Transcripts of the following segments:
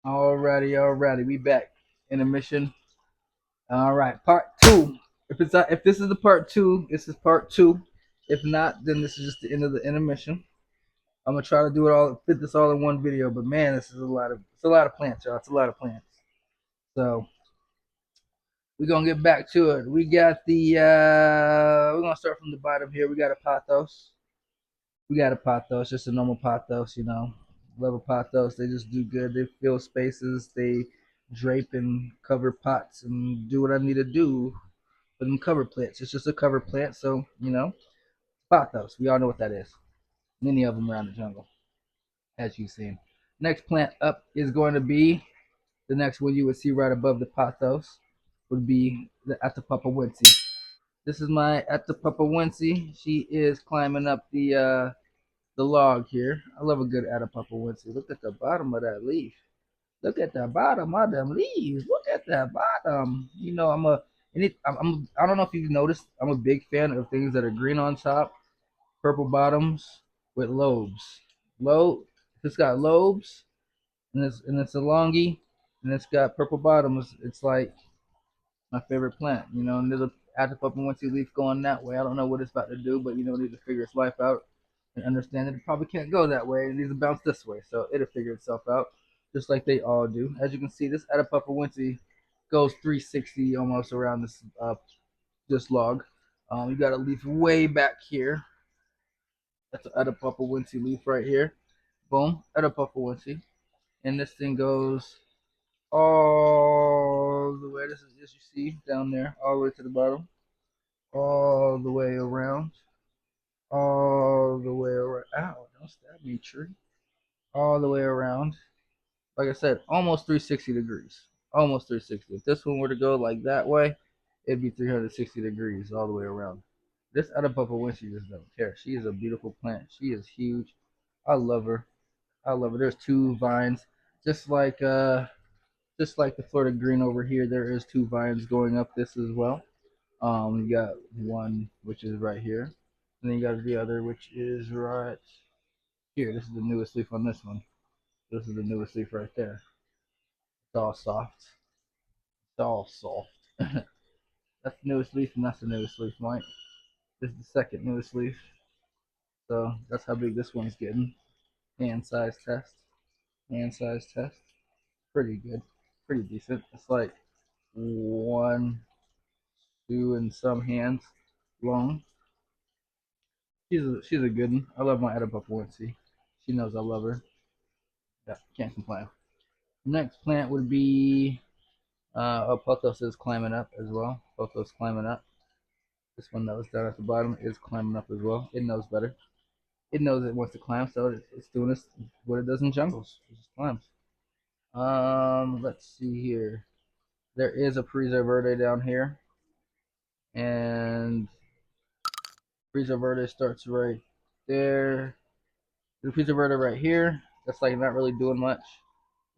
Alrighty, we back. Intermission. All right, part two. If this is the part two, this is part two. If not, then this is just the end of the intermission. I'm gonna try to do it all, fit this all in one video. But man, this is a lot of plants, y'all. It's a lot of plants. So we're gonna get back to it. We got the we're gonna start from the bottom here. We got a pothos. We got a pothos, just a normal pothos, you know. Love a pothos. They just do good. They fill spaces. They drape and cover pots and do what I need to do for them cover plants. It's just a cover plant, so you know, pothos. We all know what that is. Many of them around the jungle, as you've seen. Next plant up is going to be the next one you would see right above the pothos would be the Atapapawensi. This is my Atapapawensi. She is climbing up the log here. I love a good Atapapawensi. Look at the bottom of that leaf. Look at the bottom of them leaves. Look at that bottom. You know, I don't know if you've noticed, I'm a big fan of things that are green on top, purple bottoms with lobes. Lobe, if it's got lobes and it's a longy and it's got purple bottoms, it's like my favorite plant. You know, and there's a Atapupa leaf going that way. I don't know what it's about to do, but you know, it needs to figure its life out and understand that it probably can't go that way. It needs to bounce this way, so it'll figure itself out, just like they all do. As you can see, this Atapupa goes 360 almost around this log. You got a leaf way back here. That's an Atapupa leaf right here. Boom, Atapupa, and this thing goes all the way. This is as you see down there, all the way to the bottom, all the way around, all the way around. Ow! Don't stab me, tree. All the way around. Like I said, almost 360 degrees. Almost 360. If this one were to go like that way, it'd be 360 degrees all the way around. This Atapupa she just don't care. She is a beautiful plant. She is huge. I love her. I love her. There's two vines, just like uh, just like the Florida green over here. There is two vines going up this as well. You got one which is right here, and then you got the other which is right here. This is the newest leaf on this one. This is the newest leaf right there. It's all soft. It's all soft. That's the newest leaf, and that's the newest leaf, Mike. This is the second newest leaf. So that's how big this one's getting. Hand size test. Hand size test. Pretty good. Pretty decent. It's like one, two, and some hands long. She's a good one. I love my Odyssey. She knows I love her. Yeah, can't complain. Next plant would be Pothos is climbing up as well. Pothos climbing up. This one that was down at the bottom is climbing up as well. It knows better. It knows it wants to climb, so it's doing this what it does in jungles. It just climbs. Let's see here. There is a Prisa Verde down here, and Prisa Verde starts right there. The Prisa Verde right here. That's like not really doing much.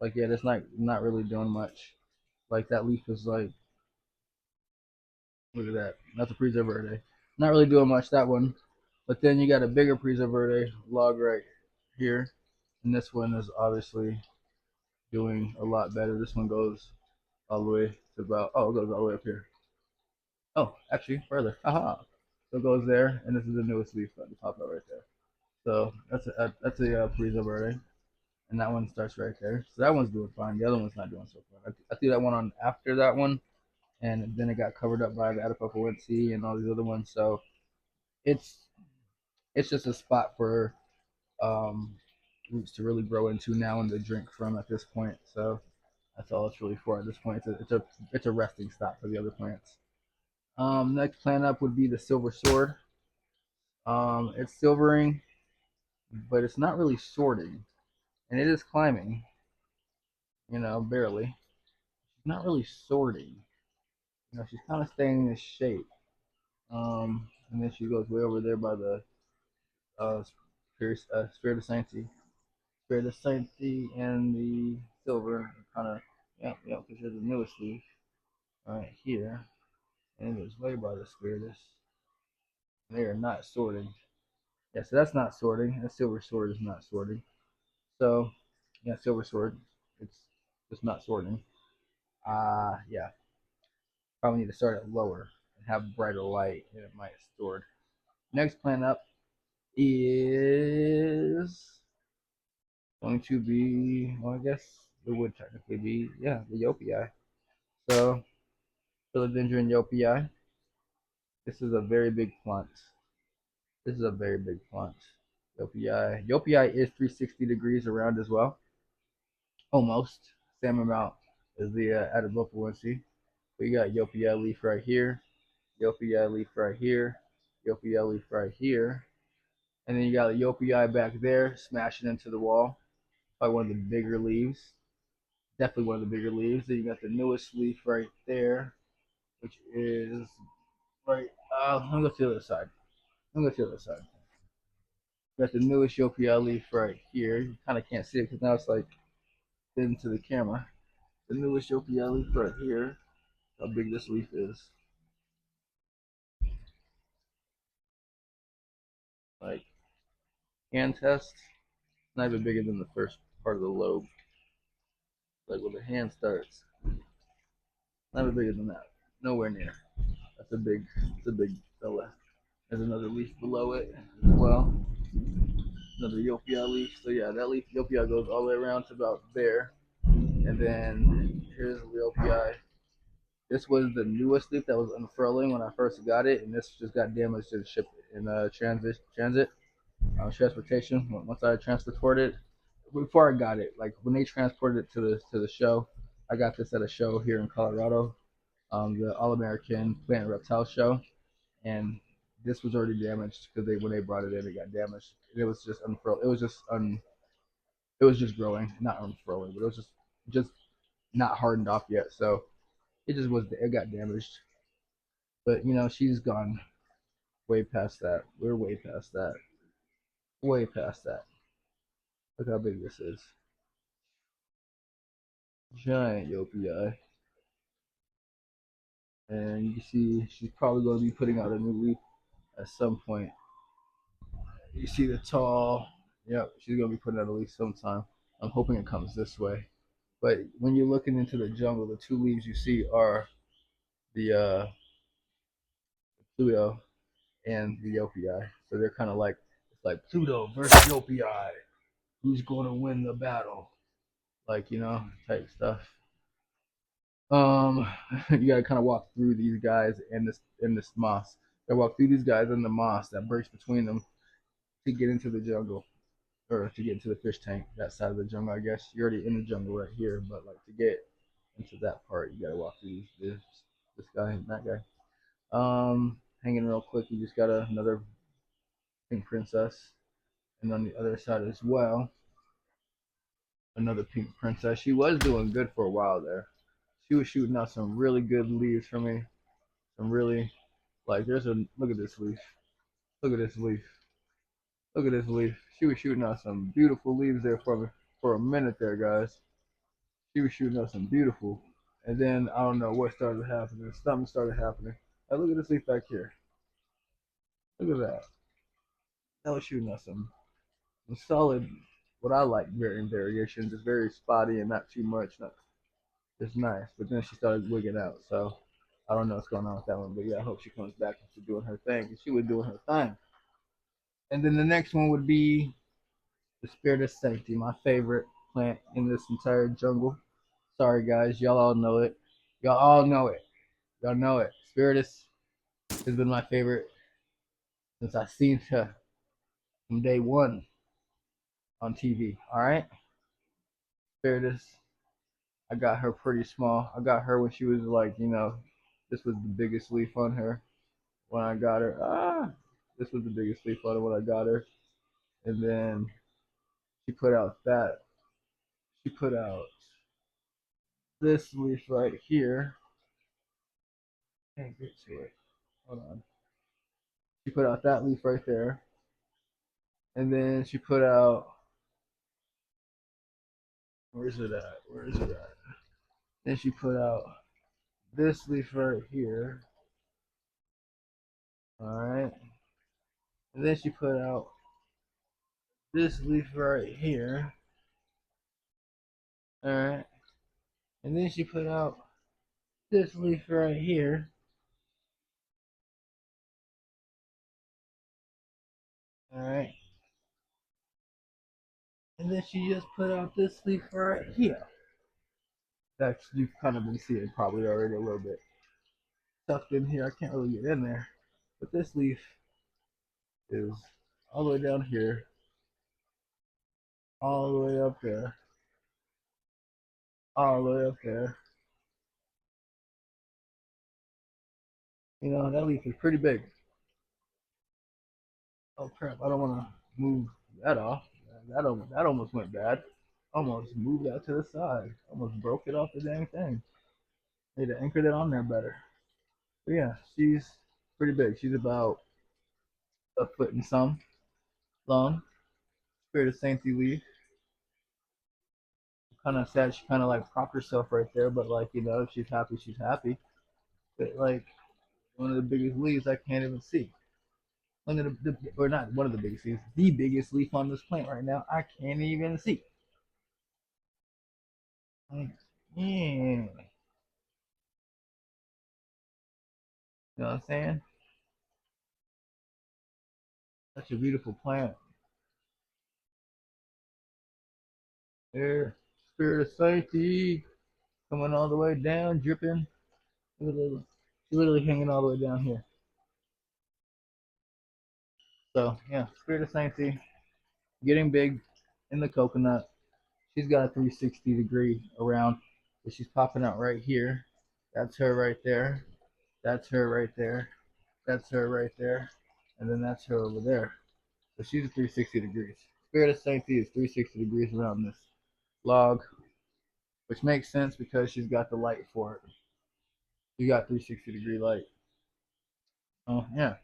Like yeah, that's not really doing much. Like that leaf is like, look at that. That's a Prisa Verde. Not really doing much that one. But then you got a bigger Prisa Verde log right here, and this one is obviously doing a lot better. This one goes all the way to about, oh, it goes all the way up here. Oh, actually further. Aha. So it goes there, and this is the newest leaf at the top of it right there. So that's a Prisa Verde, and that one starts right there. So that one's doing fine. The other one's not doing so fine. I threw that one on after that one, and then it got covered up by the Atapupa and all these other ones. So it's it's just a spot for um, roots to really grow into now and to drink from at this point. So that's all it's really for at this point. It's a resting stop for the other plants. Next plant up would be the silver sword. It's silvering, but it's not really sorting, and it is climbing. You know, barely. She's not really sorting. You know, she's kind of staying in this shape. And then she goes way over there by the Spirit of Sanctity. Spirit of Sanctity and the silver kind of, yeah, because there's the newest leaf right here. And it goes way by the Spiritus. They are not sorting. Yeah, so that's not sorting. That silver sword is not sorting. So, yeah, silver sword. It's just not sorting. Yeah, probably need to start it lower and have brighter light, and it might sort. Next plant up is going to be, well, I guess it would technically be, yeah, the Yopii. So, Philodendron Yopii. This is a very big plant. This is a very big plant. Yopii. Yopii is 360 degrees around as well. Almost. Same amount as the Atabopoense. We got Yopii leaf right here. Yopii leaf right here. Yopii leaf right here. And then you got a Yopii back there smashing into the wall. Probably one of the bigger leaves. Definitely one of the bigger leaves. Then you got the newest leaf right there, which is right. Let me go to the other side. Let me go to the other side. Got the newest Yopii leaf right here. You kind of can't see it because now it's like into the camera. The newest Yopii leaf right here. How big this leaf is. Like hand test, not even bigger than the first part of the lobe. Like where the hand starts. Not even bigger than that. Nowhere near. That's a big fella. There's another leaf below it as well. Another Yopia leaf. So yeah, that leaf Yopia goes all the way around to about there. And then here's Yopia. This was the newest leaf that was unfurling when I first got it, and this just got damaged in ship in transportation. Once I transported it, before I got it, like when they transported it to the show, I got this at a show here in Colorado, the All American Plant and Reptile Show, and this was already damaged because they when they brought it in, it got damaged. It was just unfurled. It was just growing, not unfurling, but it was just not hardened off yet. So it just was it got damaged. But you know, she's gone way past that. We're way past that. Way past that. Look how big this is. Giant Yopii. And you can see she's probably going to be putting out a new leaf at some point. You see the tall, yep, she's going to be putting out a leaf sometime. I'm hoping it comes this way. But when you're looking into the jungle, the two leaves you see are the Pluto and the Yopii. So they're kind of like it's like Pluto versus Yopii. Who's going to win the battle? Like type stuff. Um, you gotta kind of walk through these guys in this moss. You gotta walk through these guys in the moss that breaks between them to get into the jungle or to get into the fish tank. That side of the jungle, I guess. You're already in the jungle right here, but like to get into that part, you gotta walk through this guy and that guy. Hanging real quick, you just got another pink princess, and on the other side as well, another pink princess. She was doing good for a while there. She was shooting out some really good leaves for me. Some really like there's a look at this leaf. Look at this leaf. Look at this leaf. She was shooting out some beautiful leaves there for me for a minute there, guys. She was shooting out some beautiful. And then I don't know what started happening. Something started happening. Now look at this leaf back here. Look at that. That was shooting out some solid what I like variations. It's very spotty and not too much. Not it's nice. But then she started wigging out. So I don't know what's going on with that one. But yeah, I hope she comes back and she's doing her thing. She was doing her thing. And then the next one would be the Spiritus Sancti, my favorite plant in this entire jungle. Sorry guys, y'all all know it. Y'all all know it. Y'all know it. Spiritus has been my favorite since I seen her from day one on TV. Alright? Spiritus. I got her pretty small. I got her when she was like, this was the biggest leaf on her when I got her. This was the biggest leaf on her when I got her. And then she put out that. She put out this leaf right here. Can't get to it. Hold on. She put out that leaf right there. And then she put out where's it at? Where is it at? Then she put out this leaf right here. Alright. And then she put out this leaf right here. Alright. And then she put out this leaf right here. Alright. And then she just put out this leaf right here. That you've kind of been seeing probably already a little bit. Tucked in here. I can't really get in there. But this leaf is all the way down here. All the way up there. All the way up there. You know, that leaf is pretty big. Oh crap, I don't want to move that off. That almost went bad. Almost moved that to the side. Almost broke it off the dang thing. Need to anchor that on there better. But yeah, she's pretty big. She's about a foot and some long. Spirit of Sanctity leaf. Kind of sad she kind of like propped herself right there, but like, you know, if she's happy, she's happy. But like, one of the biggest leaves I can't even see. One of or not one of the biggest leaves, the biggest leaf on this plant right now, I can't even see. Like, yeah. You know what I'm saying? Such a beautiful plant. There, Spirit of Safety coming all the way down, dripping. Literally hanging all the way down here. So yeah, Spirit of Safety getting big in the coconut. She's got a 360-degree around, but she's popping out right here. That's her right there. That's her right there. That's her right there. And then that's her over there. So she's 360 degrees. Spirit of Safety is 360 degrees around this log, which makes sense because she's got the light for it. You got 360-degree light. Oh yeah,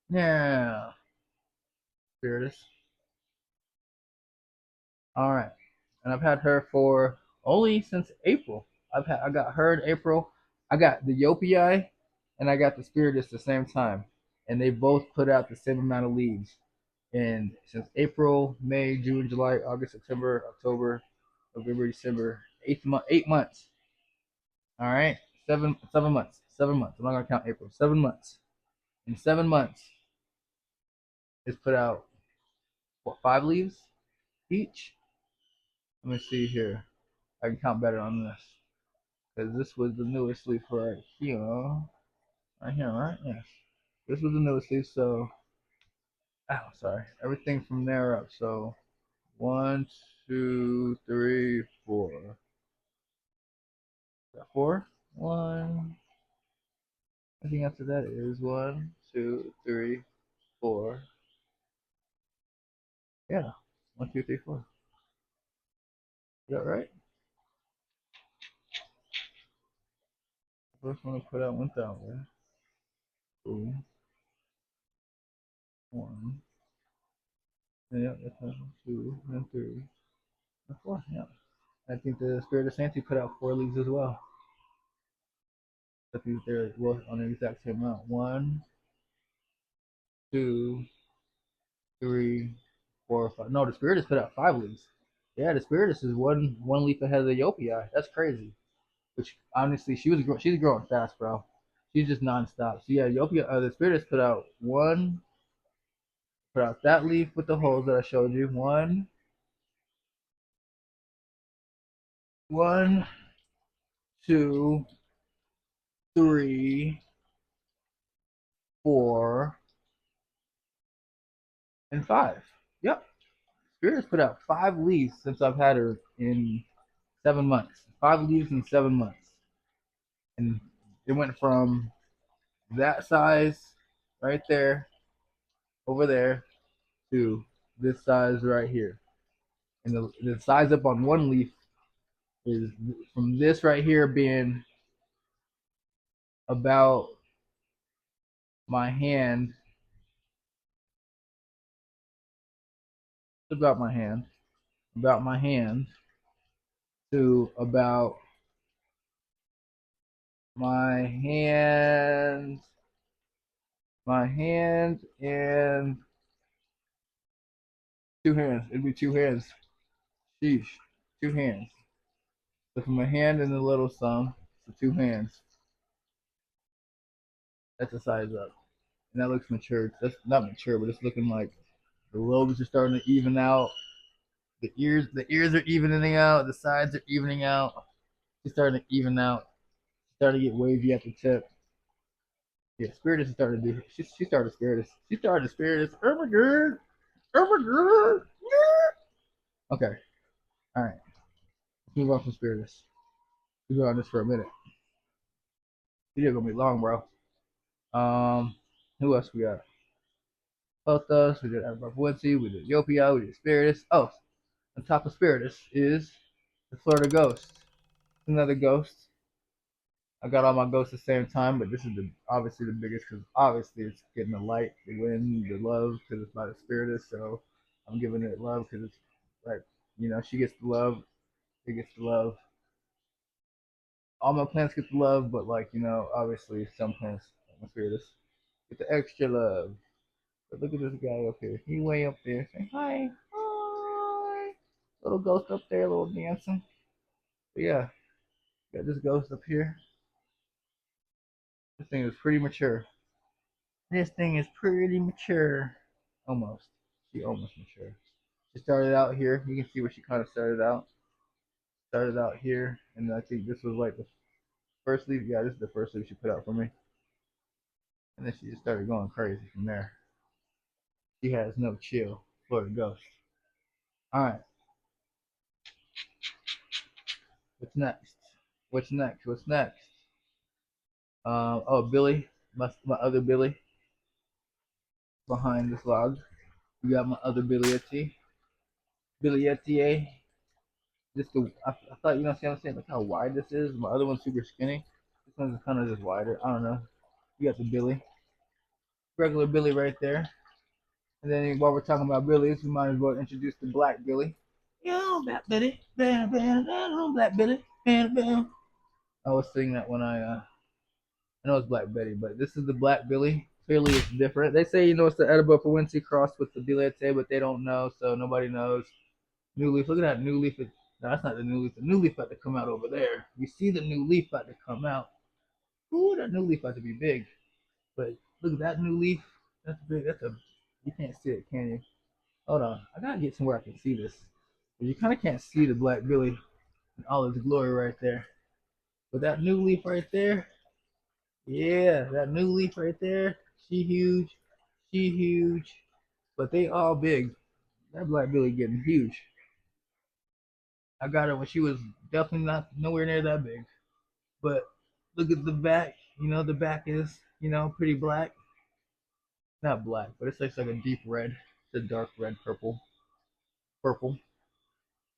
yeah. Spiritus. All right, and I've had her for only since April. I got her in April. I got the Yopii and I got the Spiritus at the same time, and they both put out the same amount of leaves. And since April, May, June, July, August, September, October, November, December, 8 months. All right, 7 months. 7 months. I'm not gonna count April. 7 months. In 7 months, it's put out what, 5 leaves each. Let me see here. I can count better on this because this was the newest leaf right here. Right here, right? Yes. This was the newest leaf. So, sorry. Everything from there up. So, 1, 2, 3, 4. Is that 4? One. I think after that is 1, 2, 3, 4. Yeah. 1, 2, 3, 4. Is that right? First one to put out 1,000. 2, 1. Yeah, that's 2, and 3, and 4. Yeah. I think the Spirit of Santa put out 4 leaves as well. I think they're well on the exact same amount. 1, 2, 3, 4, 5. No, the Spiritus put out 5 leaves. Yeah, the Spiritus is one leaf ahead of the Yopii. That's crazy. Which honestly, she's growing fast, bro. She's just nonstop. So yeah, Yopia, the Spiritus put out that leaf with the holes that I showed you. One, two, 3, 4, and 5. Yep. Spiritus put out 5 leaves since I've had her in 7 months. 5 leaves in 7 months. And it went from that size right there, over there, to this size right here. And the size up on one leaf is from this right here being about my hand, about my hand, about my hand, to about my hand, my hand, and 2 hands. It'd be 2 hands. Sheesh, 2 hands. So from a hand and a little thumb to two hands, that's a size up. And that looks mature. That's not mature, but it's looking like the lobes are starting to even out. The ears are evening out. The sides are evening out. She's starting to even out. Starting to get wavy at the tip. Yeah, Spiritus started to do. She started Spiritus. She started Spiritus. Oh my god. Oh my god. Okay. All right. Let's move on from Spiritus. We've been on this for a minute. Video gonna be long, bro. Who else we got? Pothos. We did Arbabuensi. We did Yopia. We did Spiritus. Oh, on top of Spiritus is the Florida Ghost. Another ghost. I got all my ghosts at the same time, but this is obviously the biggest because obviously it's getting the light, the wind, the love because it's by the Spiritus. So I'm giving it love because it's like she gets the love, it gets the love. All my plants get the love, but obviously some plants, like my Spiritus, get the extra love. But look at this guy up here. He way up there saying hi, hi. Little ghost up there, little dancing. But yeah, got this ghost up here. This thing is pretty mature. This thing is pretty mature. Almost. She almost mature. She started out here. You can see where she kind of started out. Started out here, and I think this was like the first leaf. Yeah, this is the first leaf she put out for me. And then she just started going crazy from there. She has no chill. Florida Ghost. All right. What's next? What's next? What's next? Oh, Billy. My other Billy behind this log. We got my other Billy Etier. Billy Etier. I thought see what I'm saying, like how wide this is. My other one's super skinny. This one's kind of just wider. I don't know. You got the Billy, regular Billy right there. And then while we're talking about Billies, we might as well introduce the Black Billy. Yo, Black Billy, bam, bam, bam, Black Billy, bam, bam. I was singing that when I know it's Black Betty, but this is the Black Billy. Clearly, it's different. They say it's the Arbabuensi crossed with the Bilete, but they don't know, so nobody knows. New leaf. Look at that new leaf. No, that's not the new leaf. The new leaf about to come out over there. We see the new leaf about to come out. Ooh, that new leaf about to be big. But look at that new leaf. That's big. You can't see it, can you? Hold on. I gotta get somewhere I can see this. You kind of can't see the Black Billy in all its glory right there. But that new leaf right there, yeah, that new leaf right there. She huge. She huge. But they all big. That Black Billy getting huge. I got her when she was definitely not nowhere near that big. But look at the back. The back is, pretty black. Not black, but it's like a deep red. It's a dark red, purple. Purple.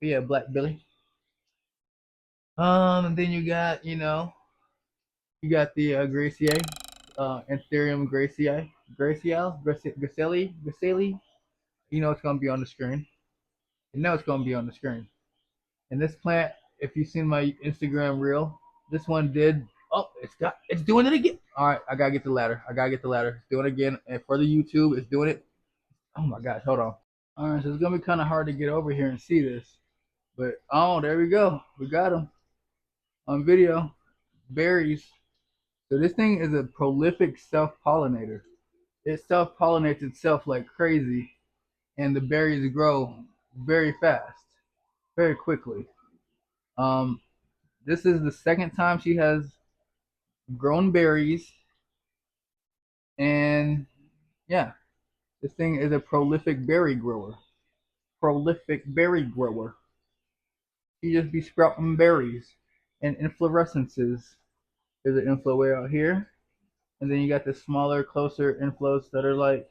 But yeah, Black Billy. And then you got the Gracie, Anthurium Gracie, Graceli. It's gonna be on the screen. You know it's gonna be on the screen. And this plant, if you've seen my Instagram reel, this one did. Oh, it's doing it again. All right, I gotta get the ladder. It's doing it again, and for the YouTube, it's doing it. Oh my gosh, hold on. All right, so it's gonna be kind of hard to get over here and see this, but oh, there we go. We got them on video. Berries. So this thing is a prolific self-pollinator. It self-pollinates itself like crazy, and the berries grow very fast, very quickly. Um, this is the second time she has grown berries, and yeah, this thing is a prolific berry grower. Prolific berry grower. She just be sprouting berries and inflorescences. There's an inflow way out here, and then you got the smaller, closer inflows that are like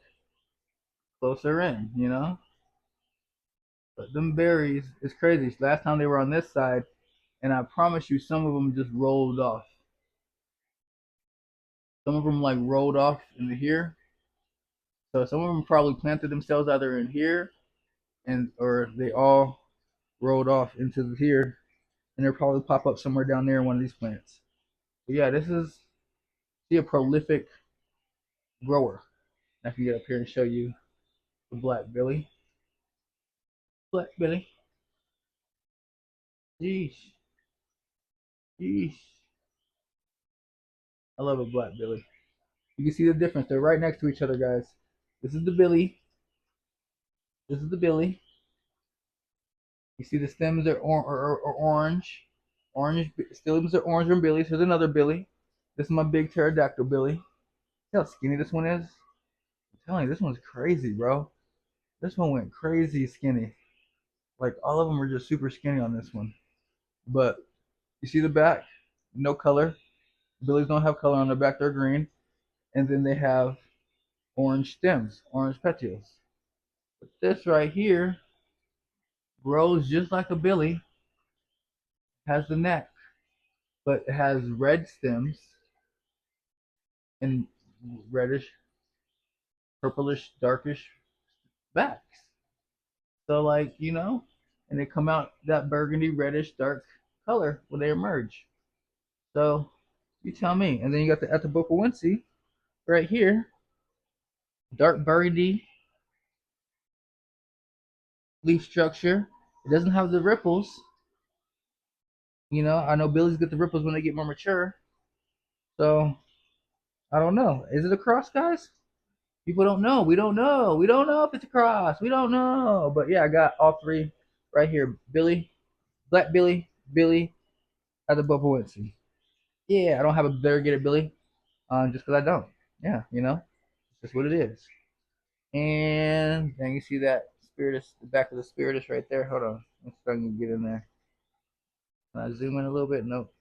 closer in. But them berries is crazy. Last time they were on this side, and I promise you, some of them just rolled off. Some of them like rolled off into here. So some of them probably planted themselves either in here, and or they all rolled off into here, and they'll probably pop up somewhere down there in one of these plants. But yeah, this is a prolific grower. I can get up here and show you the Black Billy. Black Billy. Jeez. Yeesh. I love a black Billy. You can see the difference. They're right next to each other, guys. This is the Billy. This is the Billy. You see the stems are orange. Orange stems are orange from Billy. Here's another Billy. This is my big pterodactyl Billy. See how skinny this one is? I'm telling you, this one's crazy, bro. This one went crazy skinny. Like all of them are just super skinny on this one. But you see the back? No color. Billies don't have color on their back. They're green. And then they have orange stems, orange petioles. But this right here grows just like a Billy. Has the neck, but it has red stems and reddish, purplish, darkish backs. So like, and they come out that burgundy, reddish, dark color when they emerge. So you tell me. And then you got the Etabopawense right here, dark burgundy leaf structure. It doesn't have the ripples. I know Billies get the ripples when they get more mature. So I don't know. Is it a cross, guys? People don't know. We don't know. We don't know if it's a cross. We don't know. But yeah, I got all three right here. Billy, Black Billy, Billy, Etabopawense. Yeah, I don't have a variegated Billy, just because I don't. Yeah, it's just what it is. And then you see that Spiritus, the back of the Spiritus right there. Hold on, let's see if I can get in there. Can I zoom in a little bit? Nope.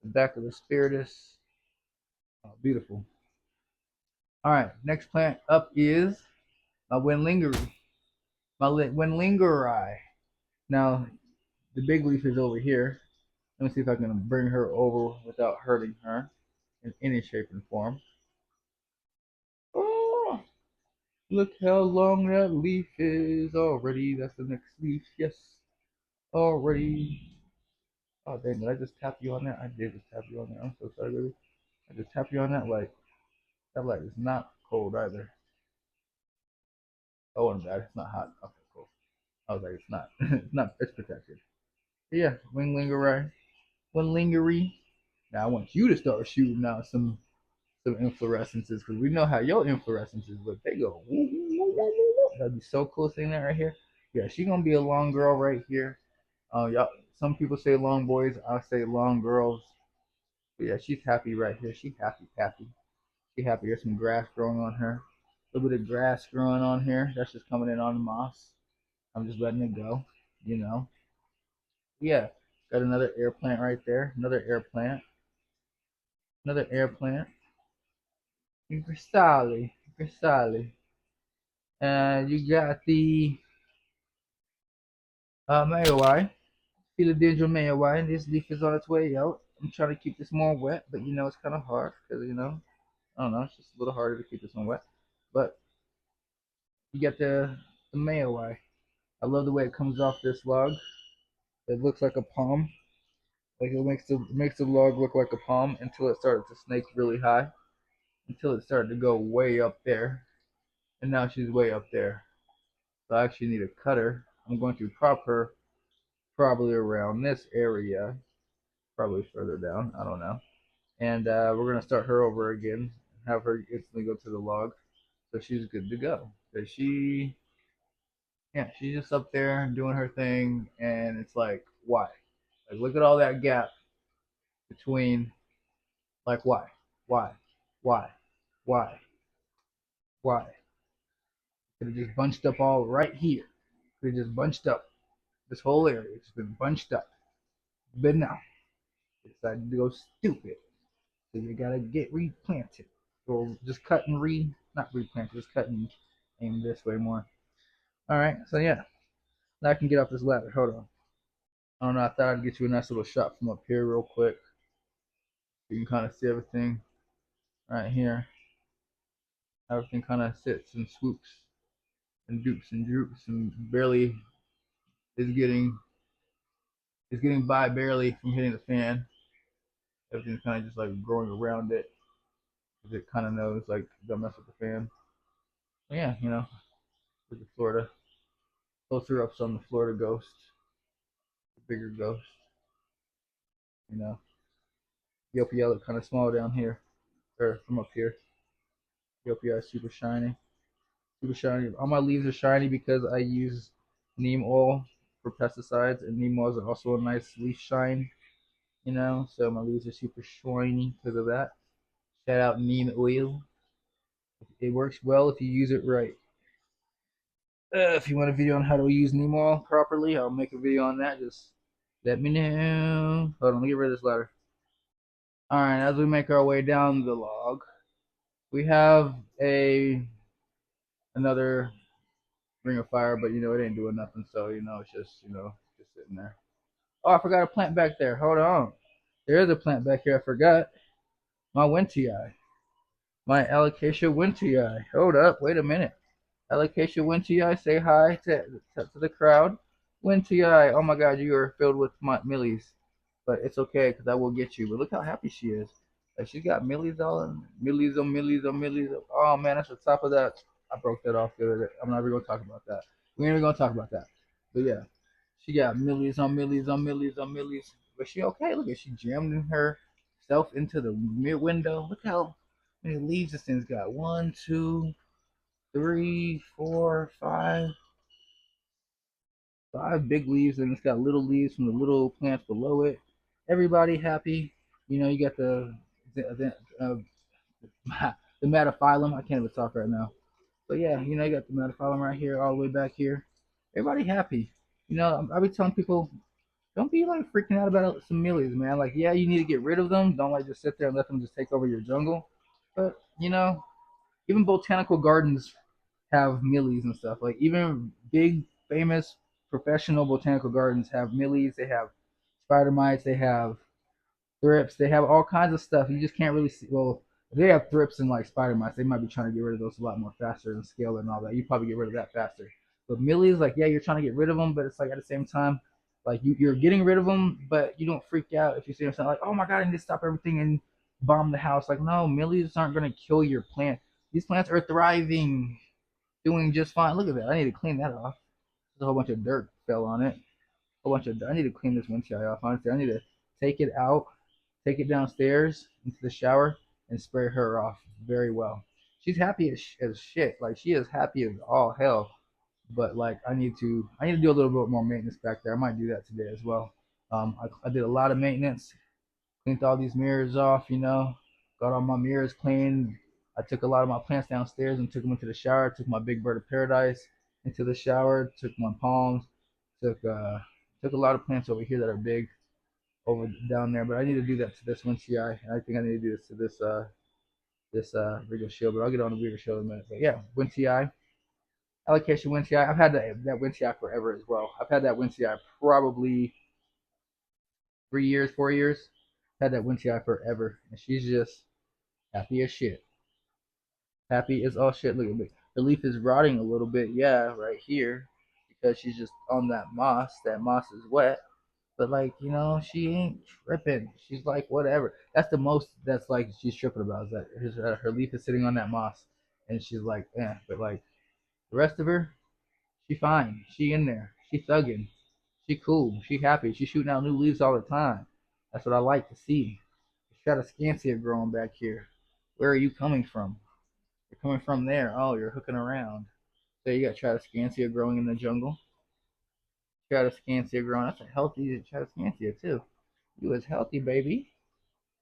The back of the Spiritus. Oh, beautiful. All right, next plant up is my Winlingeri. My Winlingeri. Now, the big leaf is over here. Let me see if I can bring her over without hurting her in any shape and form. Oh, look how long that leaf is already. That's the next leaf. Yes, already. Oh, dang, did I just tap you on that? I did just tap you on that. I'm so sorry, baby. I just tap you on that light. That light is not cold either. Oh, and bad. It's not hot. Okay, cool. I was like, it's not. It's not. It's protected. But yeah, Winlingeri. Winlingeri. Now I want you to start shooting out some inflorescences because we know how your inflorescences look. They go. Woo, woo, woo, woo. That'd be so cool seeing that right here. Yeah, she's gonna be a long girl right here. Y'all. Some people say long boys. I say long girls. But yeah, she's happy right here. She happy, happy. She happy. There's some grass growing on her. A little bit of grass growing on here. That's just coming in on the moss. I'm just letting it go. You know. Yeah. Got another air plant right there. Another air plant. Another air plant. Cristalli. Cristalli. And you got the Mayawai. Philodendron Mayawai. And this leaf is on its way out. I'm trying to keep this more wet, but it's kind of hard because, I don't know, it's just a little harder to keep this one wet. But you got the Mayawai. I love the way it comes off this log. It looks like a palm. Like it makes the log look like a palm until it started to snake really high. Until it started to go way up there. And now she's way up there. So I actually need a cutter. I'm going to prop her probably around this area. Probably further down. I don't know. And we're gonna start her over again. Have her instantly go to the log. So she's good to go. Cause she's just up there doing her thing, and it's like, why? Like, look at all that gap between, like, why, why, why, why? Could have just bunched up all right here. Could have just bunched up this whole area. It's been bunched up. But no, they decided to go stupid. So you gotta get replanted, or just cut and not replant, just cut and aim this way more. All right, so yeah, now I can get off this ladder. Hold on. I don't know. I thought I'd get you a nice little shot from up here real quick. You can kind of see everything right here. Everything kind of sits and swoops and dupes and droops and barely is getting by barely from hitting the fan. Everything's kind of just like growing around it because it kind of knows like don't mess with the fan. But yeah, with the Florida closer ups on the Florida ghost, the bigger ghost. You know. Ethiopia look kind of small down here, or from up here. Ethiopia is super shiny. Super shiny. All my leaves are shiny because I use neem oil for pesticides, and neem oil is also a nice leaf shine, you know. So my leaves are super shiny because of that. Shout out neem oil. It works well if you use it right. If you want a video on how to use neem oil properly, I'll make a video on that. Just let me know. Hold on, let me get rid of this ladder. All right, as we make our way down the log, we have a another ring of fire, but you know it ain't doing nothing. So you know it's just just sitting there. Oh, I forgot a plant back there. Hold on. There is a plant back here. I forgot. My Wintii. My Alocasia Wintii. Hold up. Wait a minute. Alocasia Wintii. Say hi to the crowd. Wintii. Oh my God, you are filled with millies. But it's okay because I will get you. But look how happy she is. Like she's got millies all in. Millies on millies on millies. Oh man, that's the top of that. I broke that off the other day. I'm not even going to talk about that. We ain't even going to talk about that. But yeah. She got millies on millies on millies on millies. But she okay. Look at she jammed herself into the mirror window. Look how many leaves this thing's got. One, two, three, four, five big leaves, and it's got little leaves from the little plants below it. Everybody happy. You know, you got the metaphyllum. I can't even talk right now. But yeah, you know, you got the metaphyllum right here, all the way back here. Everybody happy. You know, I be telling people don't be like freaking out about some millies, man. Like, yeah, you need to get rid of them. Don't like just sit there and let them just take over your jungle. But you know, even botanical gardens have millies and stuff. Like even big, famous, professional botanical gardens have millies. They have spider mites. They have thrips. They have all kinds of stuff. You just can't really see. Well, if they have thrips and like spider mites, they might be trying to get rid of those a lot more faster and scale and all that. You probably get rid of that faster. But millies, like yeah, you're trying to get rid of them, but it's like at the same time, like you're getting rid of them, but you don't freak out if you see something like, oh my god, I need to stop everything and bomb the house. Like no, millies aren't gonna kill your plant. These plants are thriving, doing just fine. Look at that. I need to clean that off. There's a whole bunch of dirt fell on it. A whole bunch of. I need to clean this windshield off. Honestly, I need to take it out, take it downstairs into the shower, and spray her off very well. She's happy as shit. Like she is happy as all hell. But like I need to do a little bit more maintenance back there. I might do that today as well. I did a lot of maintenance, cleaned all these mirrors off. You know, got all my mirrors cleaned. I took a lot of my plants downstairs and took them into the shower. Took my big bird of paradise into the shower. Took my palms. Took a lot of plants over here that are big over down there. But I need to do that to this one CI. I think I need to do this to this Regal Shield. But I'll get on the Regal Shield in a minute. But yeah, Win TI. Allocation Win TI. I've had that Win TI forever as well. I've had that Win TI probably 3 years, 4 years. Had that Win TI forever, and she's just happy as shit. Happy as all shit. Look at me. The leaf is rotting a little bit, yeah, right here, because she's just on that moss. That moss is wet. But like, you know, she ain't tripping. She's like, whatever. That's the most that's like she's tripping about is that her leaf is sitting on that moss, and she's like, eh. But like the rest of her, she fine. She in there. She thugging. She cool. She happy. She shooting out new leaves all the time. That's what I like to see. Stratocancia growing back here. Where are you coming from? You're coming from there. Oh, you're hooking around. So you got Stratocancia growing in the jungle. Stratocancia growing. That's a healthy Stratocancia too. You is healthy, baby.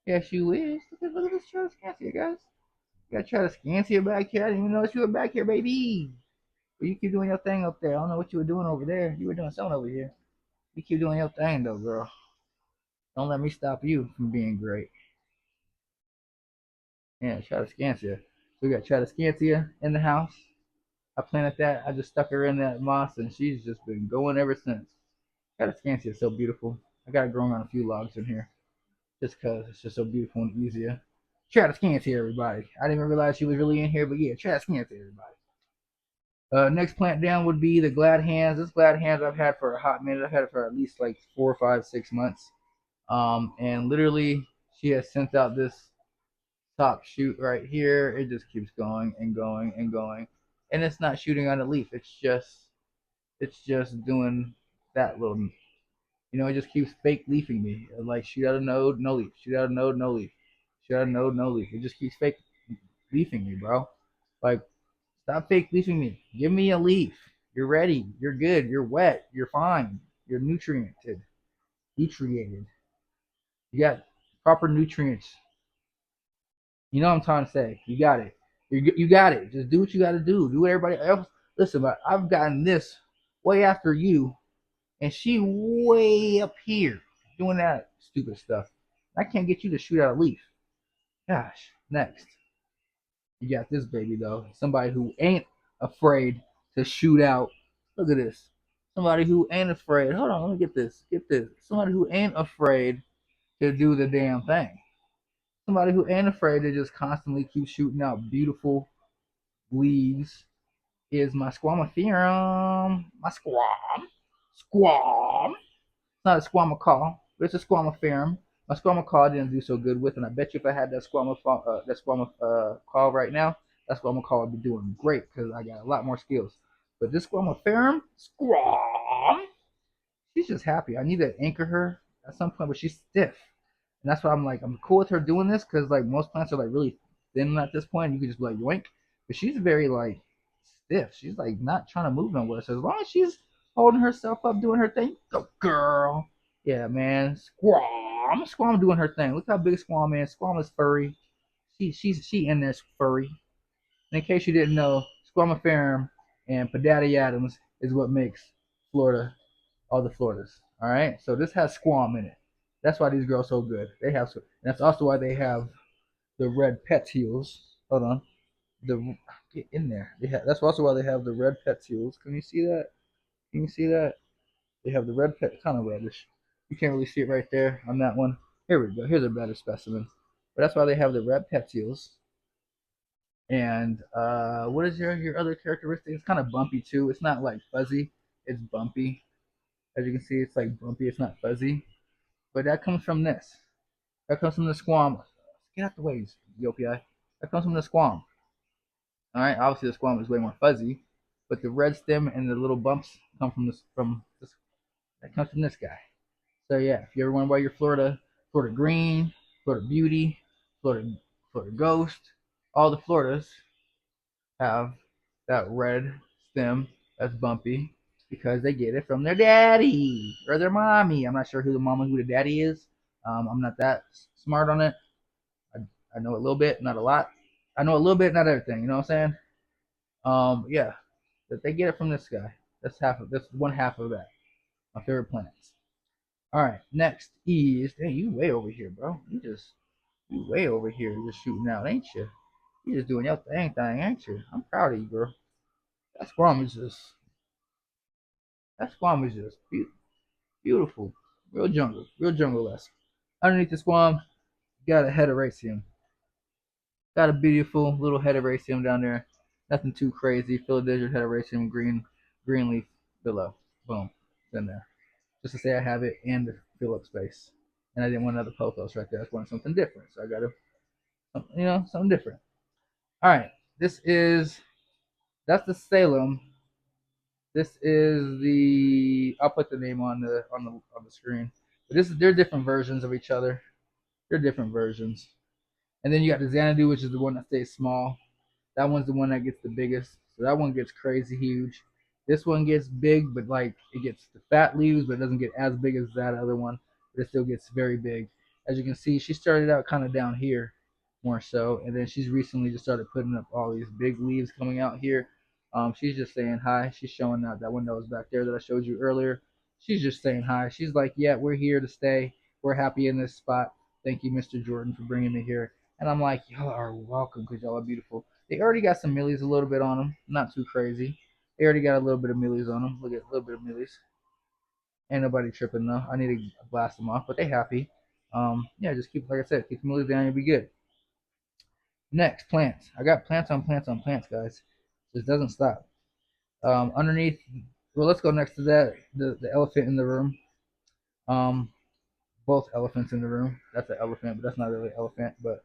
Yes, you is. Look at this Stratocancia, guys. You got Stratocancia back here. I didn't even notice you were back here, baby. But you keep doing your thing up there. I don't know what you were doing over there. You were doing something over here. You keep doing your thing, though, girl. Don't let me stop you from being great. Yeah, Stratocancia. So we got Stratocancia in the house. I planted that. I just stuck her in that moss, and she's just been going ever since. Stratocancia is so beautiful. I got it growing on a few logs in here, just because it's just so beautiful and easier. Stratocancia, everybody. I didn't even realize she was really in here, but yeah, Stratocancia, everybody. Next plant down would be the Glad Hands. This Glad Hands I've had for a hot minute. I've had it for at least like 4, 5, 6 months. And literally, she has sent out this top shoot right here. It just keeps going and going and going, and it's not shooting on a leaf. It's just doing that little. You know, it just keeps fake leafing me. Like shoot out a node, no leaf. Shoot out a node, no leaf. Shoot out a node, no leaf. It just keeps fake leafing me, bro. Like stop fake leafing me. Give me a leaf. You're ready. You're good. You're wet. You're fine. You're nutriented. Nutriated. You got proper nutrients. You know what I'm trying to say. You got it. You got it. Just do what you got to do. Do what everybody else. Listen, but I've gotten this way after you, and she way up here doing that stupid stuff. I can't get you to shoot out a leaf. Gosh. Next, you got this baby though. Somebody who ain't afraid to shoot out. Look at this. Somebody who ain't afraid. Hold on, let me get this. Get this. Somebody who ain't afraid to do the damn thing. Somebody who ain't afraid to just constantly keep shooting out beautiful leaves is my squamiferum. My squam. Squam. It's not a squamacaw, but it's a squamiferum. My squamacaw didn't do so good with, and I bet you if I had that squamacaw right now, that squamacaw would be doing great because I got a lot more skills. But this squamiferum, squam, she's just happy. I need to anchor her at some point, but she's stiff. And that's why I'm like, I'm cool with her doing this because like most plants are like really thin at this point. You can just be like yoink, but she's very like stiff. She's like not trying to move nowhere. So as long as she's holding herself up, doing her thing, go girl. Yeah, man. Squam, Squam doing her thing. Look how big Squam is. Squam is furry. She in there furry. And in case you didn't know, Squamiferum and Pedattiadums is what makes Florida all the Floridas. All right, so this has Squam in it. That's why these grow so good. They have, and that's also why they have the red petioles. Hold on, the get in there. That's also why they have the red petioles. Can you see that? Can you see that? They have the red pet, kind of reddish. You can't really see it right there on that one. Here we go. Here's a better specimen. But that's why they have the red petioles. And what is your other characteristic? It's kind of bumpy too. It's not like fuzzy. It's bumpy. As you can see, it's like bumpy. It's not fuzzy. But that comes from this. That comes from the squam. Get out the way, Ethiopia. That comes from the squam. All right. Obviously, the squam is way more fuzzy, but the red stem and the little bumps come from this. From this. That comes from this guy. So yeah, if you ever wonder why you're Florida Green, Florida Beauty, Florida Ghost, all the Floridas have that red stem that's bumpy because they get it from their daddy or their mommy. I'm not sure who the mama, who the daddy is. I'm not that smart on it. I, I know a little bit, not a lot. I know a little bit, not everything. You know what I'm saying? Yeah, that they get it from this guy. That's one half of that. My favorite plants. All right, next is dang, you way over here, bro. You way over here, just shooting out, ain't you? You just doing your thing, ain't you? I'm proud of you, bro. That squam is just beautiful. Real jungle esque. Underneath the squam, you got a heteroraceum. Got a beautiful little heteroraceum down there. Nothing too crazy. Philodendron heteroraceum, green leaf below. Boom, it's in there. Just to say I have it and fill up space. And I didn't want another pothos right there. I just wanted something different. So I got something different. All right, that's the Salem. This is the. I'll put the name on the screen. But they're different versions of each other. They're different versions. And then you got the Xanadu, which is the one that stays small. That one's the one that gets the biggest. So that one gets crazy huge. This one gets big, but like it gets the fat leaves, but it doesn't get as big as that other one. But it still gets very big. As you can see, she started out kind of down here more so, and then she's recently just started putting up all these big leaves coming out here. She's just saying hi. She's showing out that window is back there that I showed you earlier. She's just saying hi. She's like, yeah, we're here to stay. We're happy in this spot. Thank you, Mr. Jordan, for bringing me here. And I'm like, y'all are welcome because y'all are beautiful. They already got some millies a little bit on them. Not too crazy. They already got a little bit of millies on them. Look at a little bit of millies. Ain't nobody tripping though. I need to blast them off, but they happy. Yeah, just keep, like I said, keep the millies down. You'll be good. Next, plants. I got plants on plants on plants, guys. This doesn't stop. Underneath, well, let's go next to that. The elephant in the room. Um, both elephants in the room. That's an elephant, but that's not really an elephant. But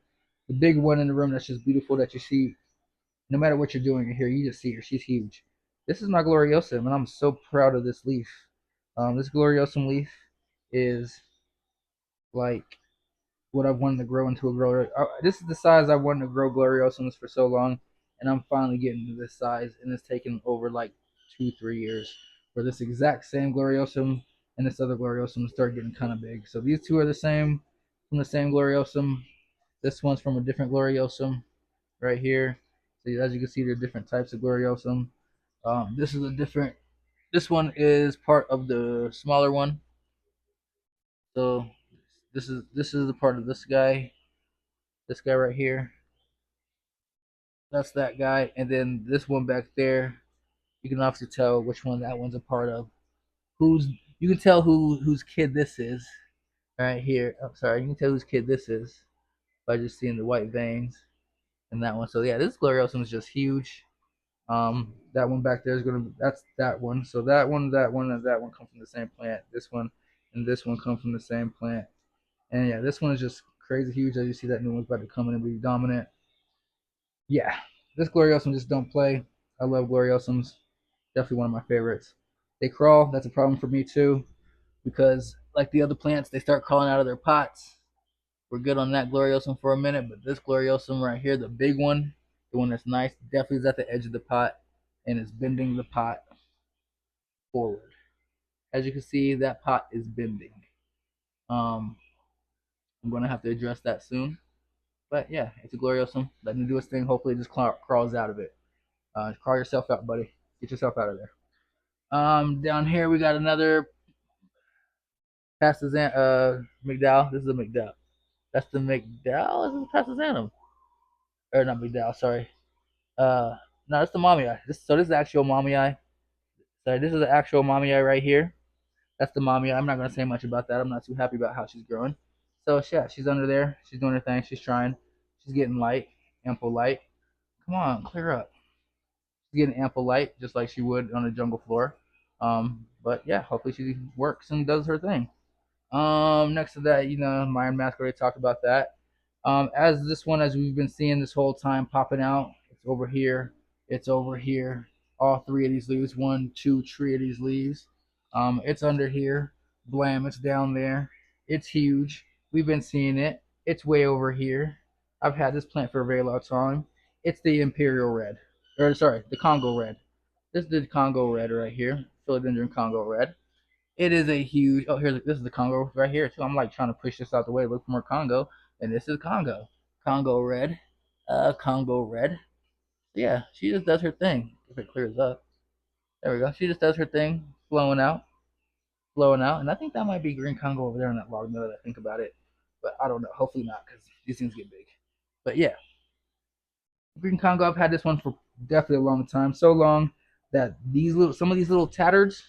the big one in the room that's just beautiful that you see no matter what you're doing in here, you just see her. She's huge. This is my gloriosum, and I'm so proud of this leaf. This gloriosum leaf. is like what I've wanted to grow into a grower. This is the size I've wanted to grow Gloriosums for so long, and I'm finally getting to this size, and it's taken over like 2-3 years for this exact same Gloriosum and this other Gloriosum start getting kind of big. So these two are the same from the same Gloriosum. This one's from a different Gloriosum right here. So as you can see, there are different types of Gloriosum. This is a different. This one is part of the smaller one. So this is the part of this guy. This guy right here. That's that guy, and then this one back there. You can obviously tell which one that one's a part of. Who's You can tell whose kid this is right here. I'm sorry, you can tell whose kid this is by just seeing the white veins in that one. So yeah, this Gloriosum is just huge. That one back there is that's that one. So that one, and that one come from the same plant. This one and this one come from the same plant. And yeah, this one is just crazy huge. As you see, that new one's about to come in and be dominant. Yeah, this Gloriosum just don't play. I love Gloriosums. Definitely one of my favorites. They crawl. That's a problem for me too, because like the other plants, they start crawling out of their pots. We're good on that Gloriosum for a minute, but this Gloriosum right here, the big one, the one that's nice, definitely is at the edge of the pot, and it's bending the pot forward. As you can see, that pot is bending. Um, I'm gonna have to address that soon. But yeah, it's a Gloriosum. Let me do its thing. Hopefully, it just crawls out of it. Crawl yourself out, buddy. Get yourself out of there. Down here we got another Pastazan McDowell. This is a McDowell. That's the McDowell. This is Pastazanum. Or not McDowell, sorry. Uh no, that's the mommy eye. This is the actual mommy eye. Sorry, this is the actual mommy eye right here. That's the mommy eye. I'm not gonna say much about that. I'm not too happy about how she's growing. So yeah, she's under there. She's doing her thing. She's trying. She's getting light, ample light. Come on, clear up. She's getting ample light, just like she would on a jungle floor. But yeah, hopefully she works and does her thing. Next to that, Myron Mask already talked about that. As this one, as we've been seeing this whole time popping out, it's over here, it's over here. All three of these leaves, one, two, three of these leaves. It's under here. Blam, it's down there. It's huge. We've been seeing it. It's way over here. I've had this plant for a very long time. It's the Imperial Red, or sorry, the Congo Red. This is the Congo Red right here, Philodendron Congo Red. It is a huge. Oh, this is the Congo right here too. I'm like trying to push this out the way, look for more Congo, and this is Congo. Congo Red, Congo Red. Yeah, she just does her thing. If it clears up, there we go. She just does her thing, flowing out, and I think that might be green Congo over there on that log. Now that I think about it, but I don't know. Hopefully not, because these things get big. But yeah, green Congo. I've had this one for definitely a long time. So long that some of these little tattards